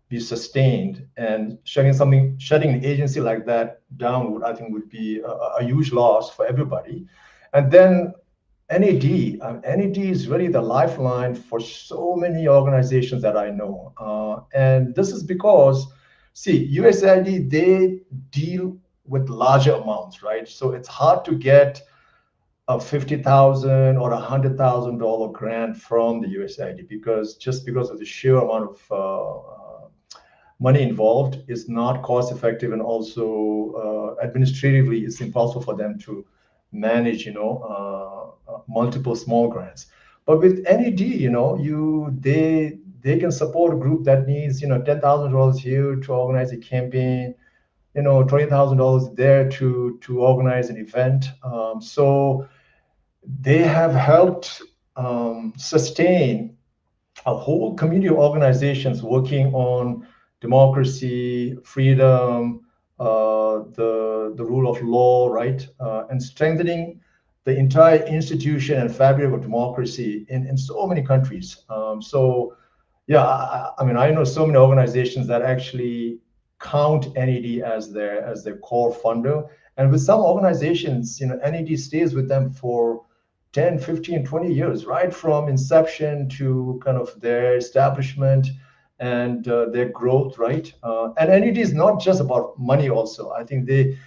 be sustained. And shutting an agency like that down I think would be a huge loss for everybody. And then NAD is really the lifeline for so many organizations that I know. And this is because, see, USAID, they deal with larger amounts, right? So it's hard to get a $50,000 or $100,000 grant from the USAID because of the sheer amount of money involved is not cost effective, and also administratively it's impossible for them to manage multiple small grants. But with NED, they can support a group that needs $10,000 here to organize a campaign, $20,000 there to organize an event. So they have helped sustain a whole community of organizations working on democracy, freedom, the rule of law, right, and strengthening the entire institution and fabric of democracy in so many countries. So, yeah, I mean, I know so many organizations that actually count NED as their core funder, and with some organizations, NED stays with them for 10, 15, 20 years, right from inception to kind of their establishment and their growth, right? And NED is not just about money also. I think they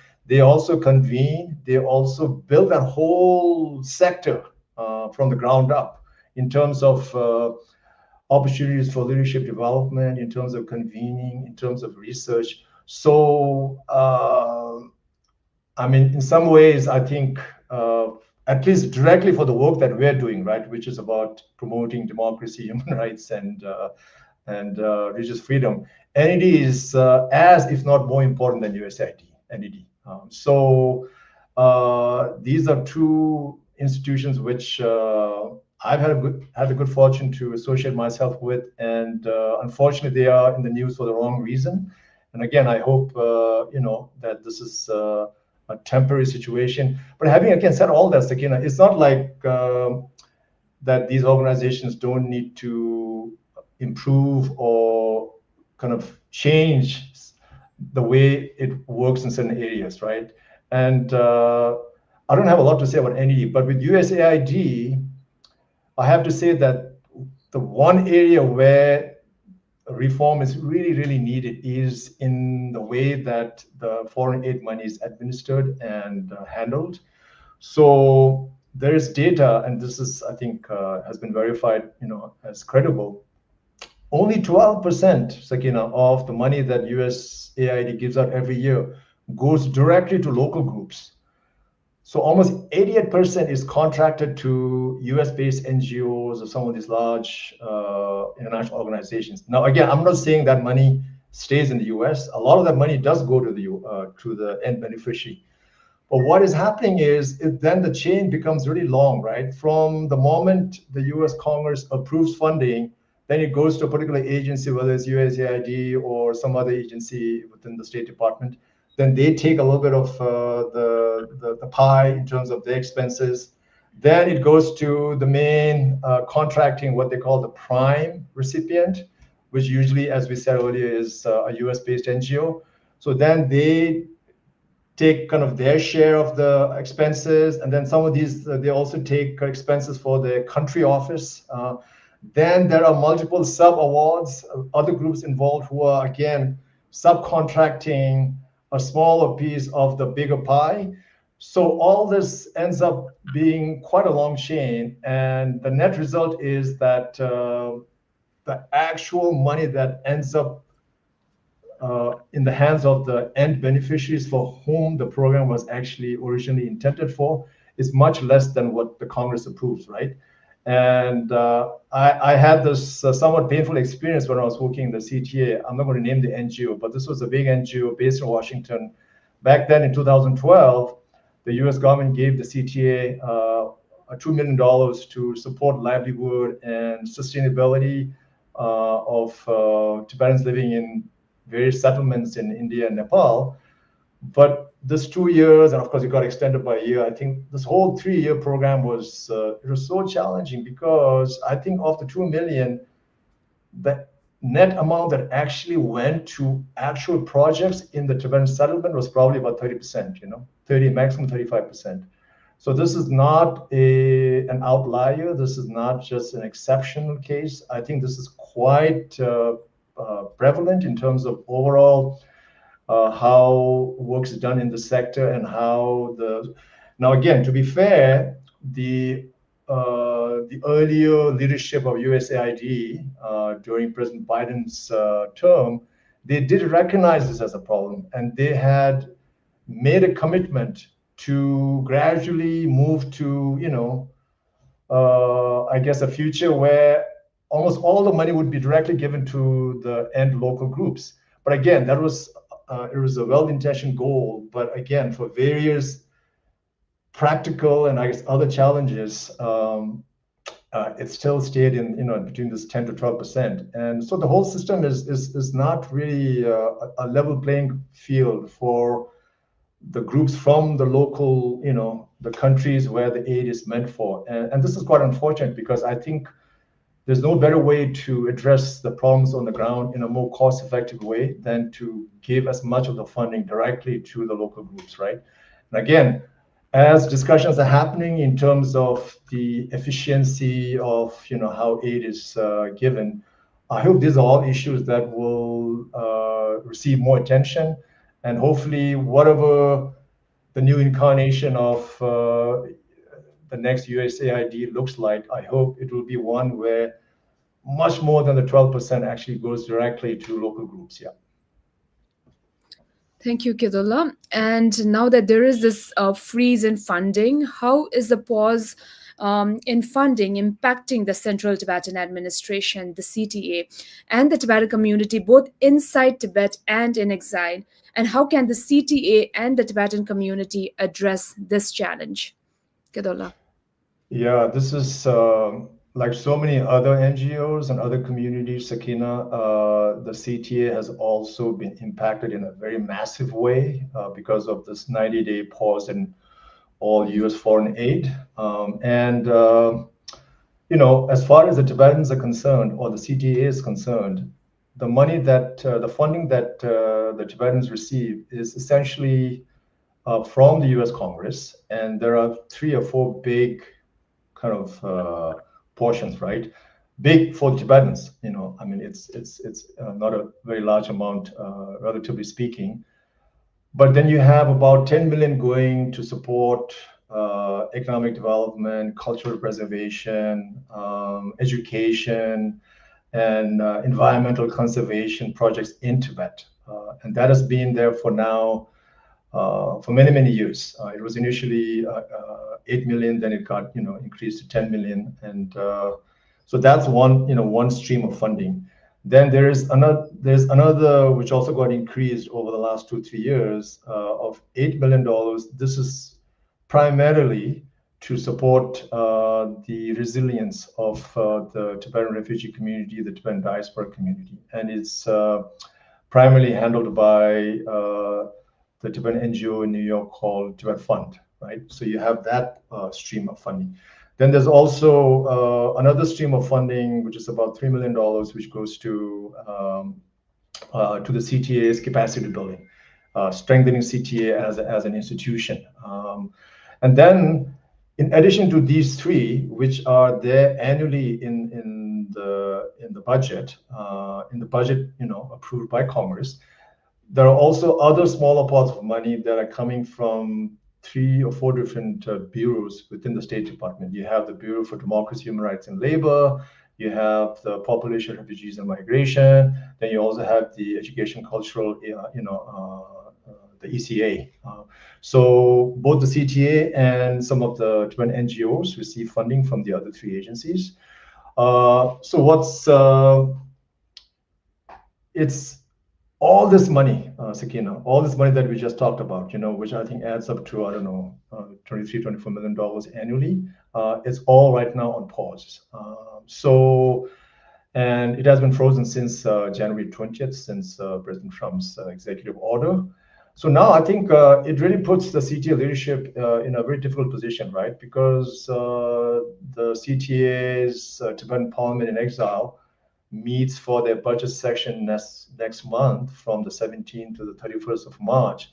also convene, they also build that whole sector from the ground up in terms of opportunities for leadership development, in terms of convening, in terms of research. So, I mean, in some ways, I think at least directly for the work that we're doing, right, which is about promoting democracy, human rights, and religious freedom, NED is as, if not more important than USAID, NED. So these are two institutions which I've had the good fortune to associate myself with, and unfortunately, they are in the news for the wrong reason. And again, I hope that this is a temporary situation. But having again said all that, Sakina, it's not like that these organizations don't need to improve or kind of change the way it works in certain areas, right? And I don't have a lot to say about NED, but with USAID, I have to say that the one area where reform is really, really needed is in the way that the foreign aid money is administered and handled. So there is data, and this is, I think, has been verified, as credible. Only 12%, Sakina, of the money that USAID gives out every year goes directly to local groups. So almost 88% is contracted to US-based NGOs or some of these large international organizations. Now, again, I'm not saying that money stays in the US. A lot of that money does go to the end beneficiary. But what is happening is then the chain becomes really long, right? From the moment the US Congress approves funding, then it goes to a particular agency, whether it's USAID or some other agency within the State Department. Then they take a little bit of the pie in terms of their expenses. Then it goes to the main contracting, what they call the prime recipient, which usually, as we said earlier, is a US-based NGO. So then they take kind of their share of the expenses, and then some of these they also take expenses for the country office. Then there are multiple sub awards, other groups involved who are again subcontracting a smaller piece of the bigger pie. So all this ends up being quite a long chain, and the net result is that the actual money that ends up in the hands of the end beneficiaries for whom the program was actually originally intended for is much less than what the Congress approves, right? And I had this somewhat painful experience when I was working in the CTA. I'm not going to name the NGO, but this was a big NGO based in Washington. Back then in 2012, the US government gave the CTA $2 million to support livelihood and sustainability of Tibetans living in various settlements in India and Nepal. But this 2 years, and of course it got extended by a year. I think this whole 3-year program was it was so challenging because I think of the 2 million, the net amount that actually went to actual projects in the Tibetan settlement was probably about 30%, 30, maximum 35%. So this is not an outlier. This is not just an exceptional case. I think this is quite prevalent in terms of overall how work is done in the sector and how now again, to be fair, the earlier leadership of USAID during President Biden's term, they did recognize this as a problem, and they had made a commitment to gradually move to I guess a future where almost all the money would be directly given to the end local groups. But again, that was it was a well-intentioned goal, but again, for various practical and I guess other challenges, it still stayed in between this 10 to 12%. And so the whole system is not really a level playing field for the groups from the local, the countries where the aid is meant for. And this is quite unfortunate because I think there's no better way to address the problems on the ground in a more cost-effective way than to give as much of the funding directly to the local groups, right? And again, as discussions are happening in terms of the efficiency of how aid is given, I hope these are all issues that will receive more attention, and hopefully whatever the new incarnation of the next USAID looks like, I hope it will be one where much more than the 12% actually goes directly to local groups. Yeah. Thank you, Kedullah. And now that there is this freeze in funding, how is the pause in funding impacting the Central Tibetan Administration, the CTA, and the Tibetan community, both inside Tibet and in exile? And how can the CTA and the Tibetan community address this challenge? Kedullah. Yeah, this is like so many other NGOs and other communities, Sakina, the CTA has also been impacted in a very massive way because of this 90-day pause in all US foreign aid. As far as the Tibetans are concerned, or the CTA is concerned, the money the funding that the Tibetans receive is essentially from the US Congress. And there are 3 or 4 big kind of portions, right? Big for the Tibetans, I mean, it's not a very large amount, relatively speaking. But then you have about 10 million going to support economic development, cultural preservation, education, and environmental conservation projects in Tibet. And that has been there for now for many, many years. It was initially 8 million, then it got increased to 10 million, and so that's one stream of funding. Then there's another which also got increased over the last 2-3 years of $8 million. This is primarily to support the resilience of the Tibetan refugee community, the Tibetan diaspora community, and it's primarily handled by the Tibetan NGO in New York called Tibet Fund, right? So you have that stream of funding. Then there's also another stream of funding, which is about $3 million, which goes to the CTA's capacity building, strengthening CTA as an institution. And then, in addition to these three, which are there annually in the budget, approved by Congress, there are also other smaller pots of money that are coming from 3 or 4 different bureaus within the State Department. You have the Bureau for Democracy, Human Rights, and Labor. You have the Population, Refugees, and Migration. Then you also have the Education, Cultural, the ECA. So both the CTA and some of the Tibetan NGOs receive funding from the other 3 agencies. It's all this money, Sakina, all this money that we just talked about, which I think adds up to, I don't know, $23-24 million annually. It's all right now on pause. And it has been frozen since January 20th, since President Trump's executive order. So now I think it really puts the CTA leadership in a very difficult position, right? Because the CTA's Tibetan Parliament in Exile meets for their budget session next month from the 17th to the 31st of March.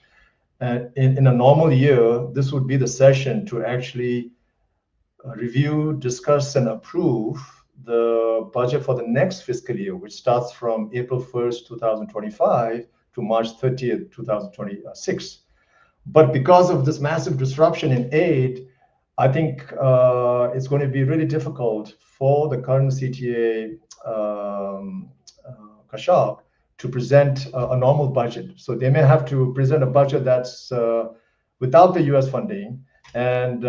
And in a normal year, this would be the session to actually review, discuss, and approve the budget for the next fiscal year, which starts from April 1st, 2025 to March 30th, 2026. But because of this massive disruption in aid, I think it's going to be really difficult for the current CTA Kashab to present a normal budget. So they may have to present a budget that's without the US funding, and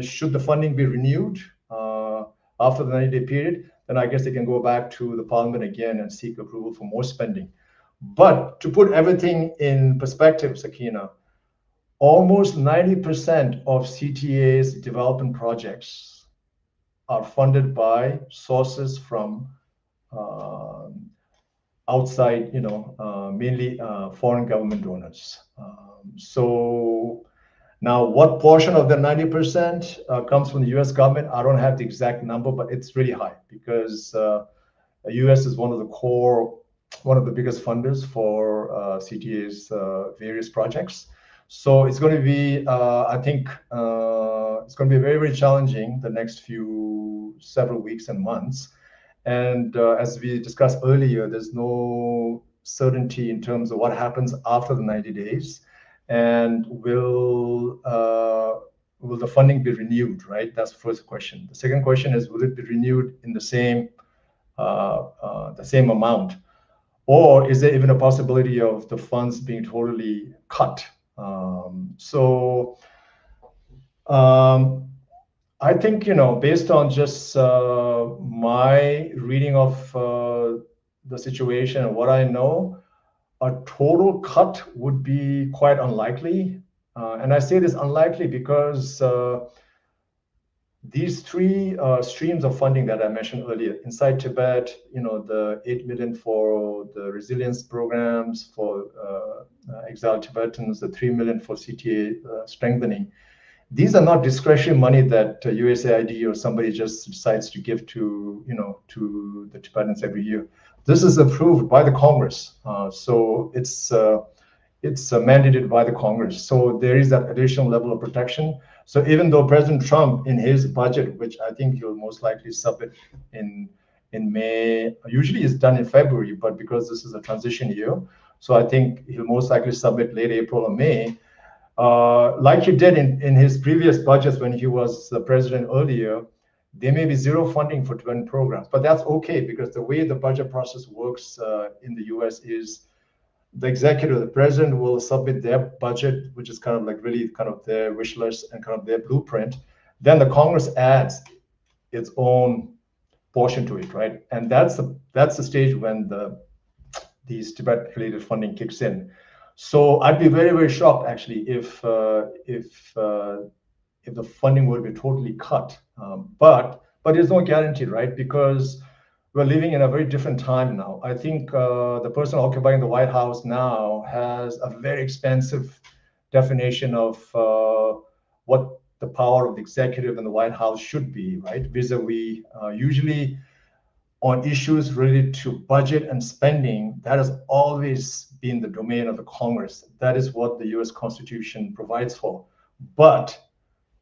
should the funding be renewed after the 90-day period, then I guess they can go back to the parliament again and seek approval for more spending. But to put everything in perspective, Sakina, almost 90% of CTA's development projects are funded by sources from outside, mainly foreign government donors. So now, what portion of the 90% comes from the U.S. government? I don't have the exact number, but it's really high because the U.S. is one of the biggest funders for CTA's various projects. So it's going to be, I think, it's going to be very, very challenging the next several weeks and months. And as we discussed earlier, there's no certainty in terms of what happens after the 90 days. And will the funding be renewed, right? That's the first question. The second question is, will it be renewed in the same amount? Or is there even a possibility of the funds being totally cut? I think, based on just my reading of the situation and what I know, a total cut would be quite unlikely. And I say this unlikely because these 3 streams of funding that I mentioned earlier, inside Tibet, the 8 million for the resilience programs for exiled Tibetans, the 3 million for CTA strengthening, these are not discretionary money that USAID or somebody just decides to give to the Tibetans every year. This is approved by the Congress, so it's mandated by the Congress. So there is that additional level of protection. So even though President Trump, in his budget, which I think he'll most likely submit in May, usually it's done in February, but because this is a transition year, so I think he'll most likely submit late April or May. Like he did in his previous budgets when he was the president earlier, there may be zero funding for Tibetan programs, but that's okay because the way the budget process works in the US is the executive, the president will submit their budget, which is kind of like really kind of their wish list and kind of their blueprint. Then the Congress adds its own portion to it, right? And that's the stage when these Tibet-related funding kicks in. So I'd be very, very shocked actually if the funding would be totally cut. But there's no guarantee, right? Because we're living in a very different time now. I think the person occupying the White House now has a very expensive definition of what the power of the executive and the White House should be, right? Vis-a-vis usually on issues related to budget and spending, that has always been the domain of the Congress. That is what the US Constitution provides for. But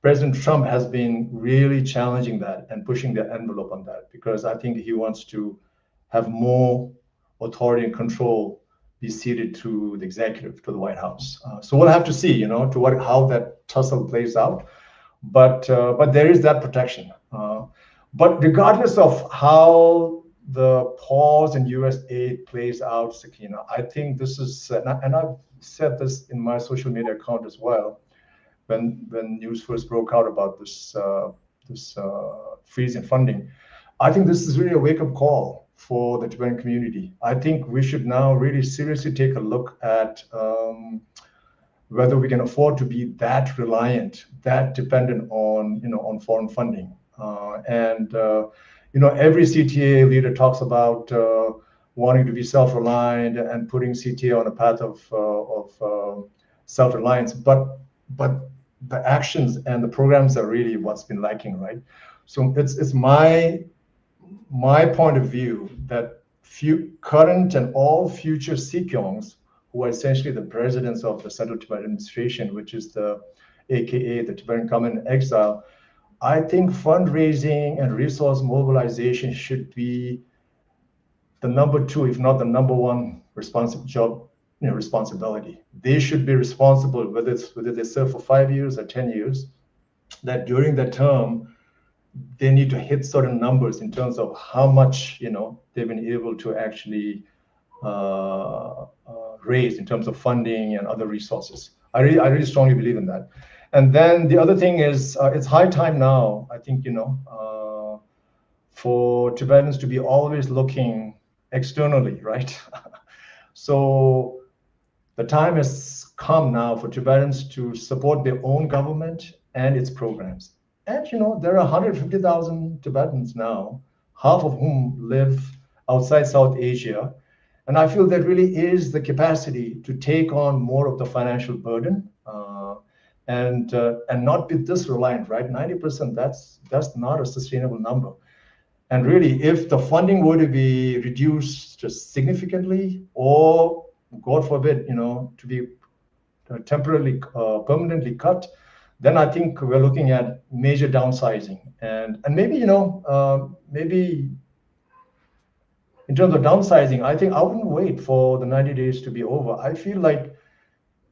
President Trump has been really challenging that and pushing the envelope on that, because I think he wants to have more authority and control be ceded to the executive, to the White House. So we'll have to see, how that tussle plays out. But there is that protection. But regardless of how the pause in US aid plays out, Sakina, I think this is, and I've said this in my social media account as well, when news first broke out about this freeze in funding, I think this is really a wake-up call for the Tibetan community. I think we should now really seriously take a look at whether we can afford to be that reliant, that dependent on foreign funding. Every CTA leader talks about wanting to be self-reliant and putting CTA on a path of self-reliance, but the actions and the programs are really what's been lacking, right? So it's my point of view that current and all future Sikyongs, who are essentially the presidents of the Central Tibet Administration, which is AKA the Tibetan government in exile, I think fundraising and resource mobilization should be the number two, if not the number one responsibility. They should be responsible, whether they serve for 5 years or 10 years, that during that term, they need to hit certain numbers in terms of how much they've been able to actually raise in terms of funding and other resources. I really strongly believe in that. And then the other thing is, it's high time now, I think, for Tibetans to be always looking externally, right? So the time has come now for Tibetans to support their own government and its programs. And, there are 150,000 Tibetans now, half of whom live outside South Asia. And I feel there really is the capacity to take on more of the financial burden and not be this reliant, right? 90%, that's not a sustainable number. And really, if the funding were to be reduced just significantly, or God forbid, to be temporarily, permanently cut, then I think we're looking at major downsizing. And maybe, maybe in terms of downsizing, I think I wouldn't wait for the 90 days to be over. I feel like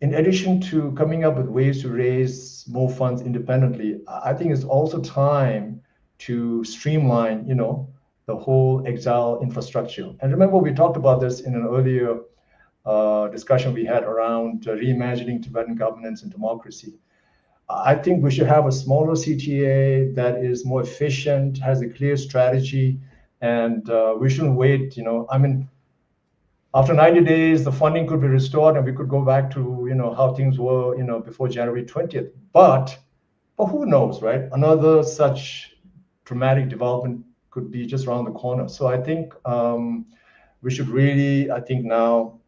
in addition to coming up with ways to raise more funds independently, I think it's also time to streamline, the whole exile infrastructure. And remember, we talked about this in an earlier discussion we had around reimagining Tibetan governance and democracy. I think we should have a smaller CTA that is more efficient, has a clear strategy, and we shouldn't wait. After 90 days, the funding could be restored, and we could go back to how things were before January 20th. But who knows, right? Another such dramatic development could be just around the corner. So I think we should really, now,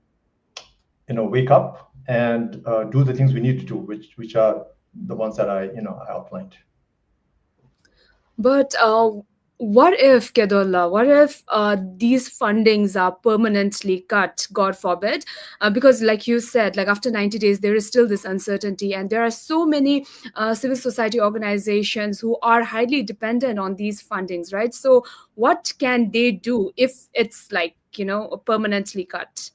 wake up and do the things we need to do, which are the ones that I outlined. But what if, Kedola, what if these fundings are permanently cut, God forbid? Because like you said, like after 90 days, there is still this uncertainty. And there are so many civil society organizations who are highly dependent on these fundings, right? So what can they do if it's permanently cut?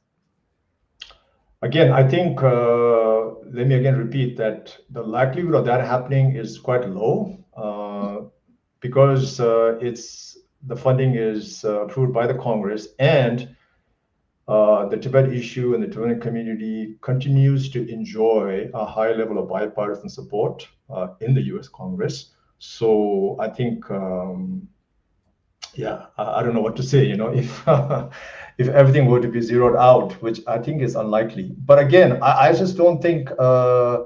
Again, I think, let me again repeat that the likelihood of that happening is quite low. Because the funding is approved by the Congress, and the Tibet issue and the Tibetan community continues to enjoy a high level of bipartisan support in the U.S. Congress. So I think, yeah, I don't know what to say. If if everything were to be zeroed out, which I think is unlikely. But again, I just don't think uh,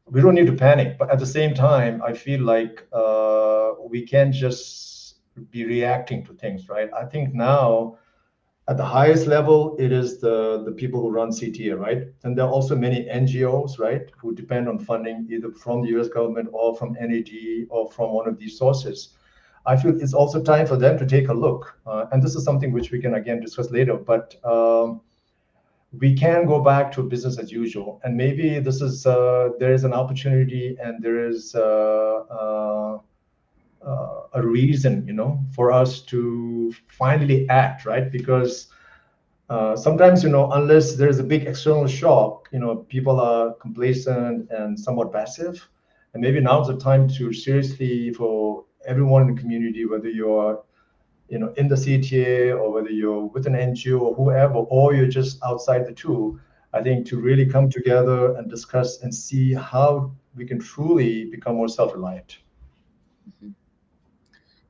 we don't need to panic. But at the same time, I feel like we can't just be reacting to things, right? I think now at the highest level, it is the people who run CTA, right? And there are also many NGOs, right, who depend on funding either from the US government or from NAD or from one of these sources. I feel it's also time for them to take a look. And this is something which we can again discuss later, but we can go back to business as usual. And maybe this is there is an opportunity and there is a reason, for us to finally act, right? Because sometimes, unless there's a big external shock, people are complacent and somewhat passive. And maybe now's the time to seriously, for everyone in the community, whether you're, in the CTA or whether you're with an NGO or whoever, or you're just outside the two, I think to really come together and discuss and see how we can truly become more self-reliant.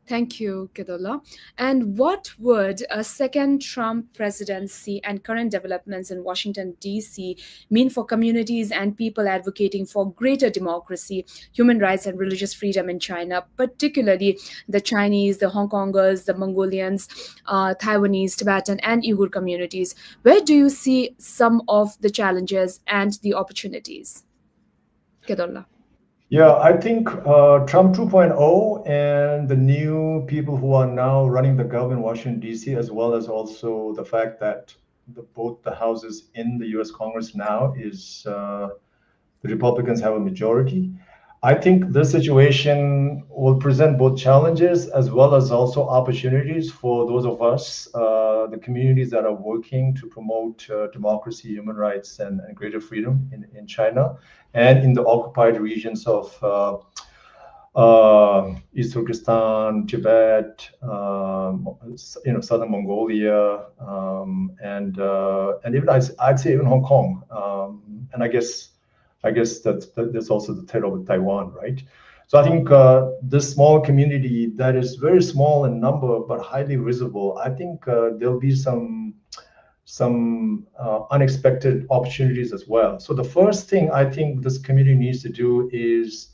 Thank you, Kedola. And what would a second Trump presidency and current developments in Washington, D.C. mean for communities and people advocating for greater democracy, human rights, and religious freedom in China, particularly the Chinese, the Hong Kongers, the Mongolians, Taiwanese, Tibetan, and Uyghur communities? Where do you see some of the challenges and the opportunities? Kedola. Yeah, I think Trump 2.0 and the new people who are now running the government in Washington, D.C., as well as also the fact that both the houses in the U.S. Congress now is the Republicans have a majority. I think this situation will present both challenges as well as also opportunities for those of us, the communities that are working to promote democracy, human rights, and greater freedom in China and in the occupied regions of East Turkestan, Tibet, southern Mongolia, and even I'd say even Hong Kong, and I guess that's also the threat of Taiwan, right? So I think this small community that is very small in number but highly visible, I think there'll be some unexpected opportunities as well. So the first thing I think this community needs to do is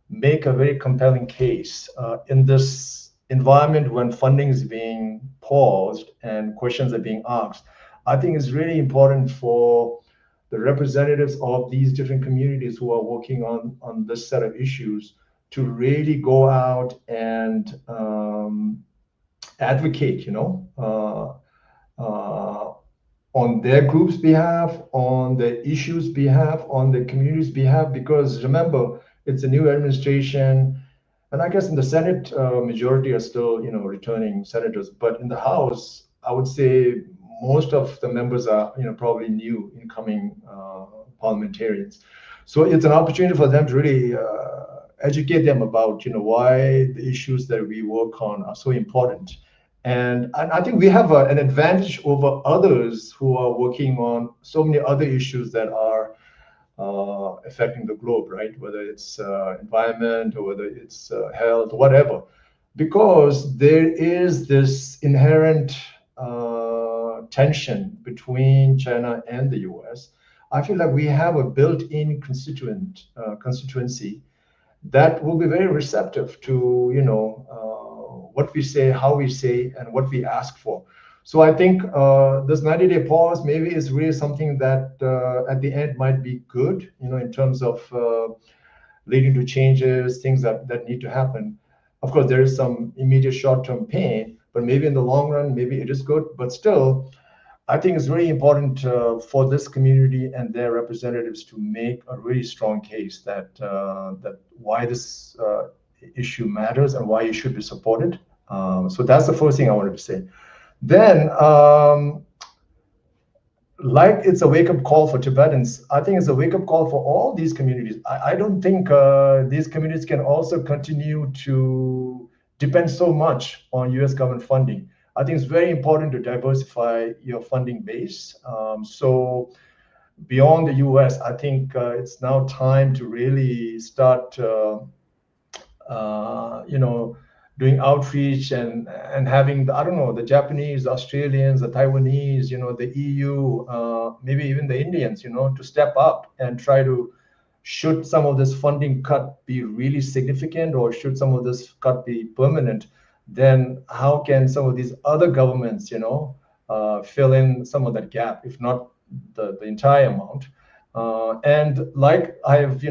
make a very compelling case in this environment when funding is being paused and questions are being asked. I think it's really important for the representatives of these different communities who are working on this set of issues to really go out and advocate, on their group's behalf, on the issues behalf, on the community's behalf, because remember, it's a new administration. And I guess in the Senate, majority are still, returning senators. But in the House, I would say most of the members are, probably new incoming parliamentarians. So it's an opportunity for them to really educate them about, why the issues that we work on are so important. And I think we have an advantage over others who are working on so many other issues that are affecting the globe, right? Whether it's environment or whether it's health, whatever. Because there is this inherent tension between China and the US. I feel like we have a built-in constituency that will be very receptive to what we say, how we say, and what we ask for. So I think this 90-day pause maybe is really something that at the end might be good, in terms of leading to changes, things that need to happen. Of course, there is some immediate short-term pain, but maybe in the long run, maybe it is good. But still, I think it's really important for this community and their representatives to make a really strong case that why this issue matters and why it should be supported. So that's the first thing I wanted to say. Then, like it's a wake-up call for Tibetans, I think it's a wake-up call for all these communities. I don't think these communities can also continue to depend so much on US government funding. I think it's very important to diversify your funding base. So beyond the US, I think it's now time to really start, doing outreach and having I don't know, the Japanese, the Australians, the Taiwanese, the EU, maybe even the Indians, to step up and try to, should some of this funding cut be really significant, or should some of this cut be permanent, then how can some of these other governments, fill in some of that gap, if not the entire amount. And like I have,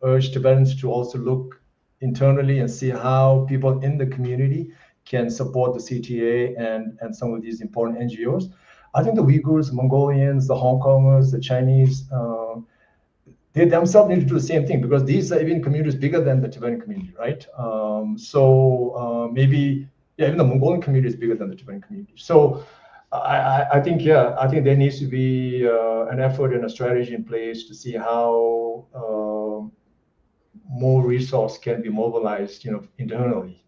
urged Tibetans to also look internally and see how people in the community can support the CTA and some of these important NGOs. I think the Uyghurs, Mongolians, the Hong Kongers, the Chinese, they themselves need to do the same thing, because these are even communities bigger than the Tibetan community, right? Maybe, yeah, even the Mongolian community is bigger than the Tibetan community. So I think there needs to be an effort and a strategy in place to see how more resource can be mobilized, internally.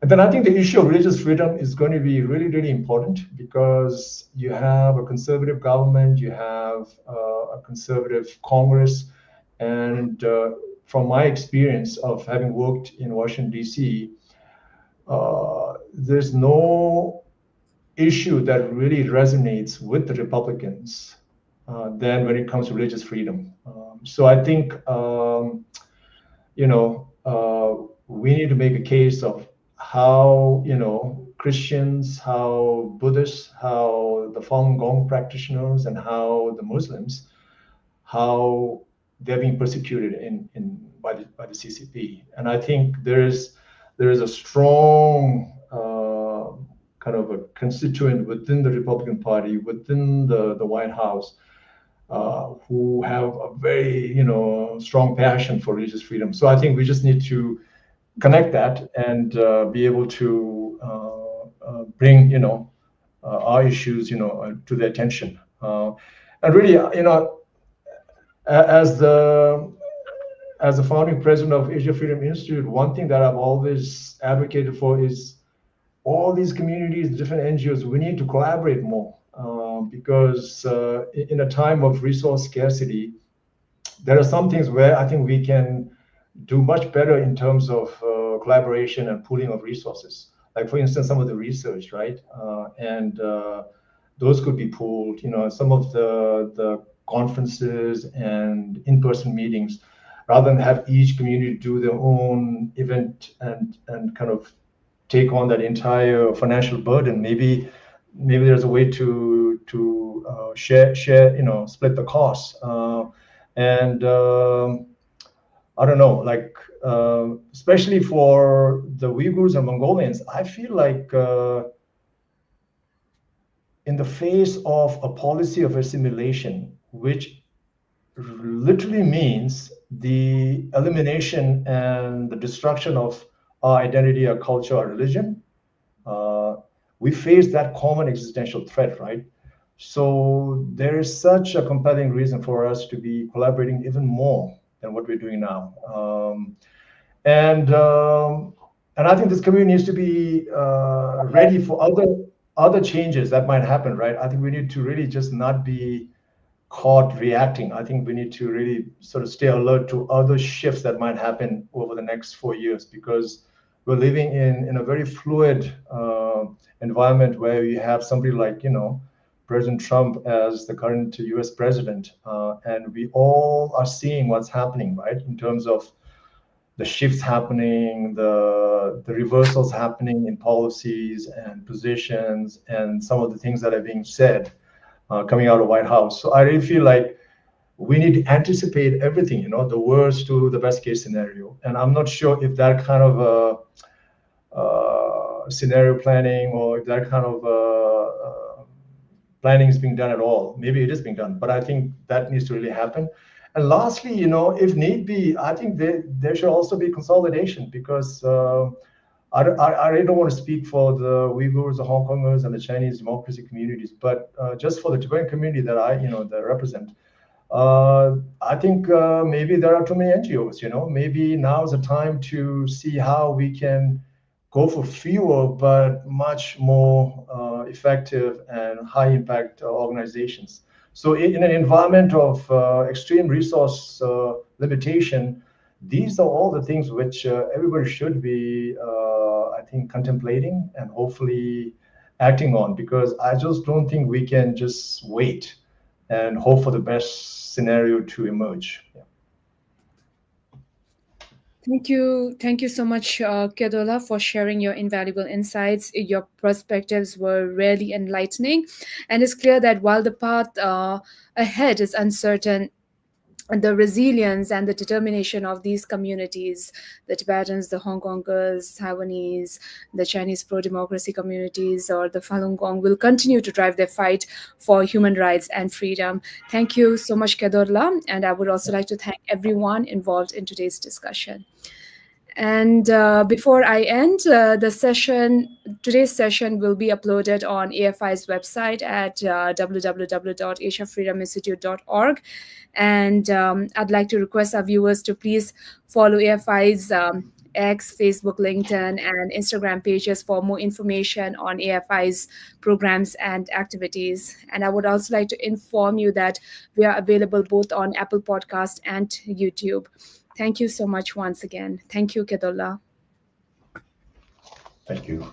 And then I think the issue of religious freedom is going to be really, really important, because you have a conservative government, you have a conservative Congress, and from my experience of having worked in Washington, D.C., there's no issue that really resonates with the Republicans than when it comes to religious freedom. So I think, we need to make a case of how, Christians, how Buddhists, how the Falun Gong practitioners, and how the Muslims, how they're being persecuted by the CCP. And I think there is a strong kind of a constituent within the Republican Party, within the White House, who have a very, strong passion for religious freedom. So I think we just need to connect that and be able to bring, our issues, to their attention. And really, as the founding president of Asia Freedom Institute, one thing that I've always advocated for is all these communities, different NGOs, we need to collaborate more, because in a time of resource scarcity, there are some things where I think we can do much better in terms of collaboration and pooling of resources. Like, for instance, some of the research, right? And those could be pooled. Some of the conferences and in-person meetings, rather than have each community do their own event and kind of take on that entire financial burden. Maybe there's a way to share, split the costs. And I don't know, like, especially for the Uyghurs and Mongolians, I feel like in the face of a policy of assimilation, which literally means the elimination and the destruction of our identity, our culture, our religion, we face that common existential threat, right? So there is such a compelling reason for us to be collaborating even more than what we're doing now. And I think this community needs to be ready for other changes that might happen, right? I think we need to really just not be caught reacting. I think we need to really sort of stay alert to other shifts that might happen over the next 4 years, because we're living in a very fluid environment where you have somebody like, President Trump as the current US president, and we all are seeing what's happening, right, in terms of the shifts happening, the reversals happening in policies and positions, and some of the things that are being said coming out of White House. So I really feel like we need to anticipate everything, the worst to the best case scenario. And I'm not sure if that kind of scenario planning, or if that kind of planning is being done at all. Maybe it is being done, but I think that needs to really happen. And lastly, if need be, I think there should also be consolidation, because I really don't want to speak for the Uyghurs, the Hong Kongers, and the Chinese democracy communities, but just for the Tibetan community that I represent, I think maybe there are too many NGOs. Maybe now is the time to see how we can go for fewer but much more effective and high impact organizations. So in an environment of extreme resource limitation, these are all the things which everybody should be, I think, contemplating and hopefully acting on, because I just don't think we can just wait and hope for the best scenario to emerge. Yeah. Thank you so much, Kedola, for sharing your invaluable insights. Your perspectives were really enlightening, and it's clear that while the path ahead is uncertain, the resilience and the determination of these communities, the Tibetans, the Hong Kongers, Taiwanese, the Chinese pro-democracy communities, or the Falun Gong, will continue to drive their fight for human rights and freedom. Thank you so much, Kedorla, and I would also like to thank everyone involved in today's discussion. And before I end today's session will be uploaded on AFI's website at www.asiafreedominstitute.org. And I'd like to request our viewers to please follow AFI's X, Facebook, LinkedIn, and Instagram pages for more information on AFI's programs and activities. And I would also like to inform you that we are available both on Apple Podcast and YouTube. Thank you so much once again. Thank you, Kedola. Thank you.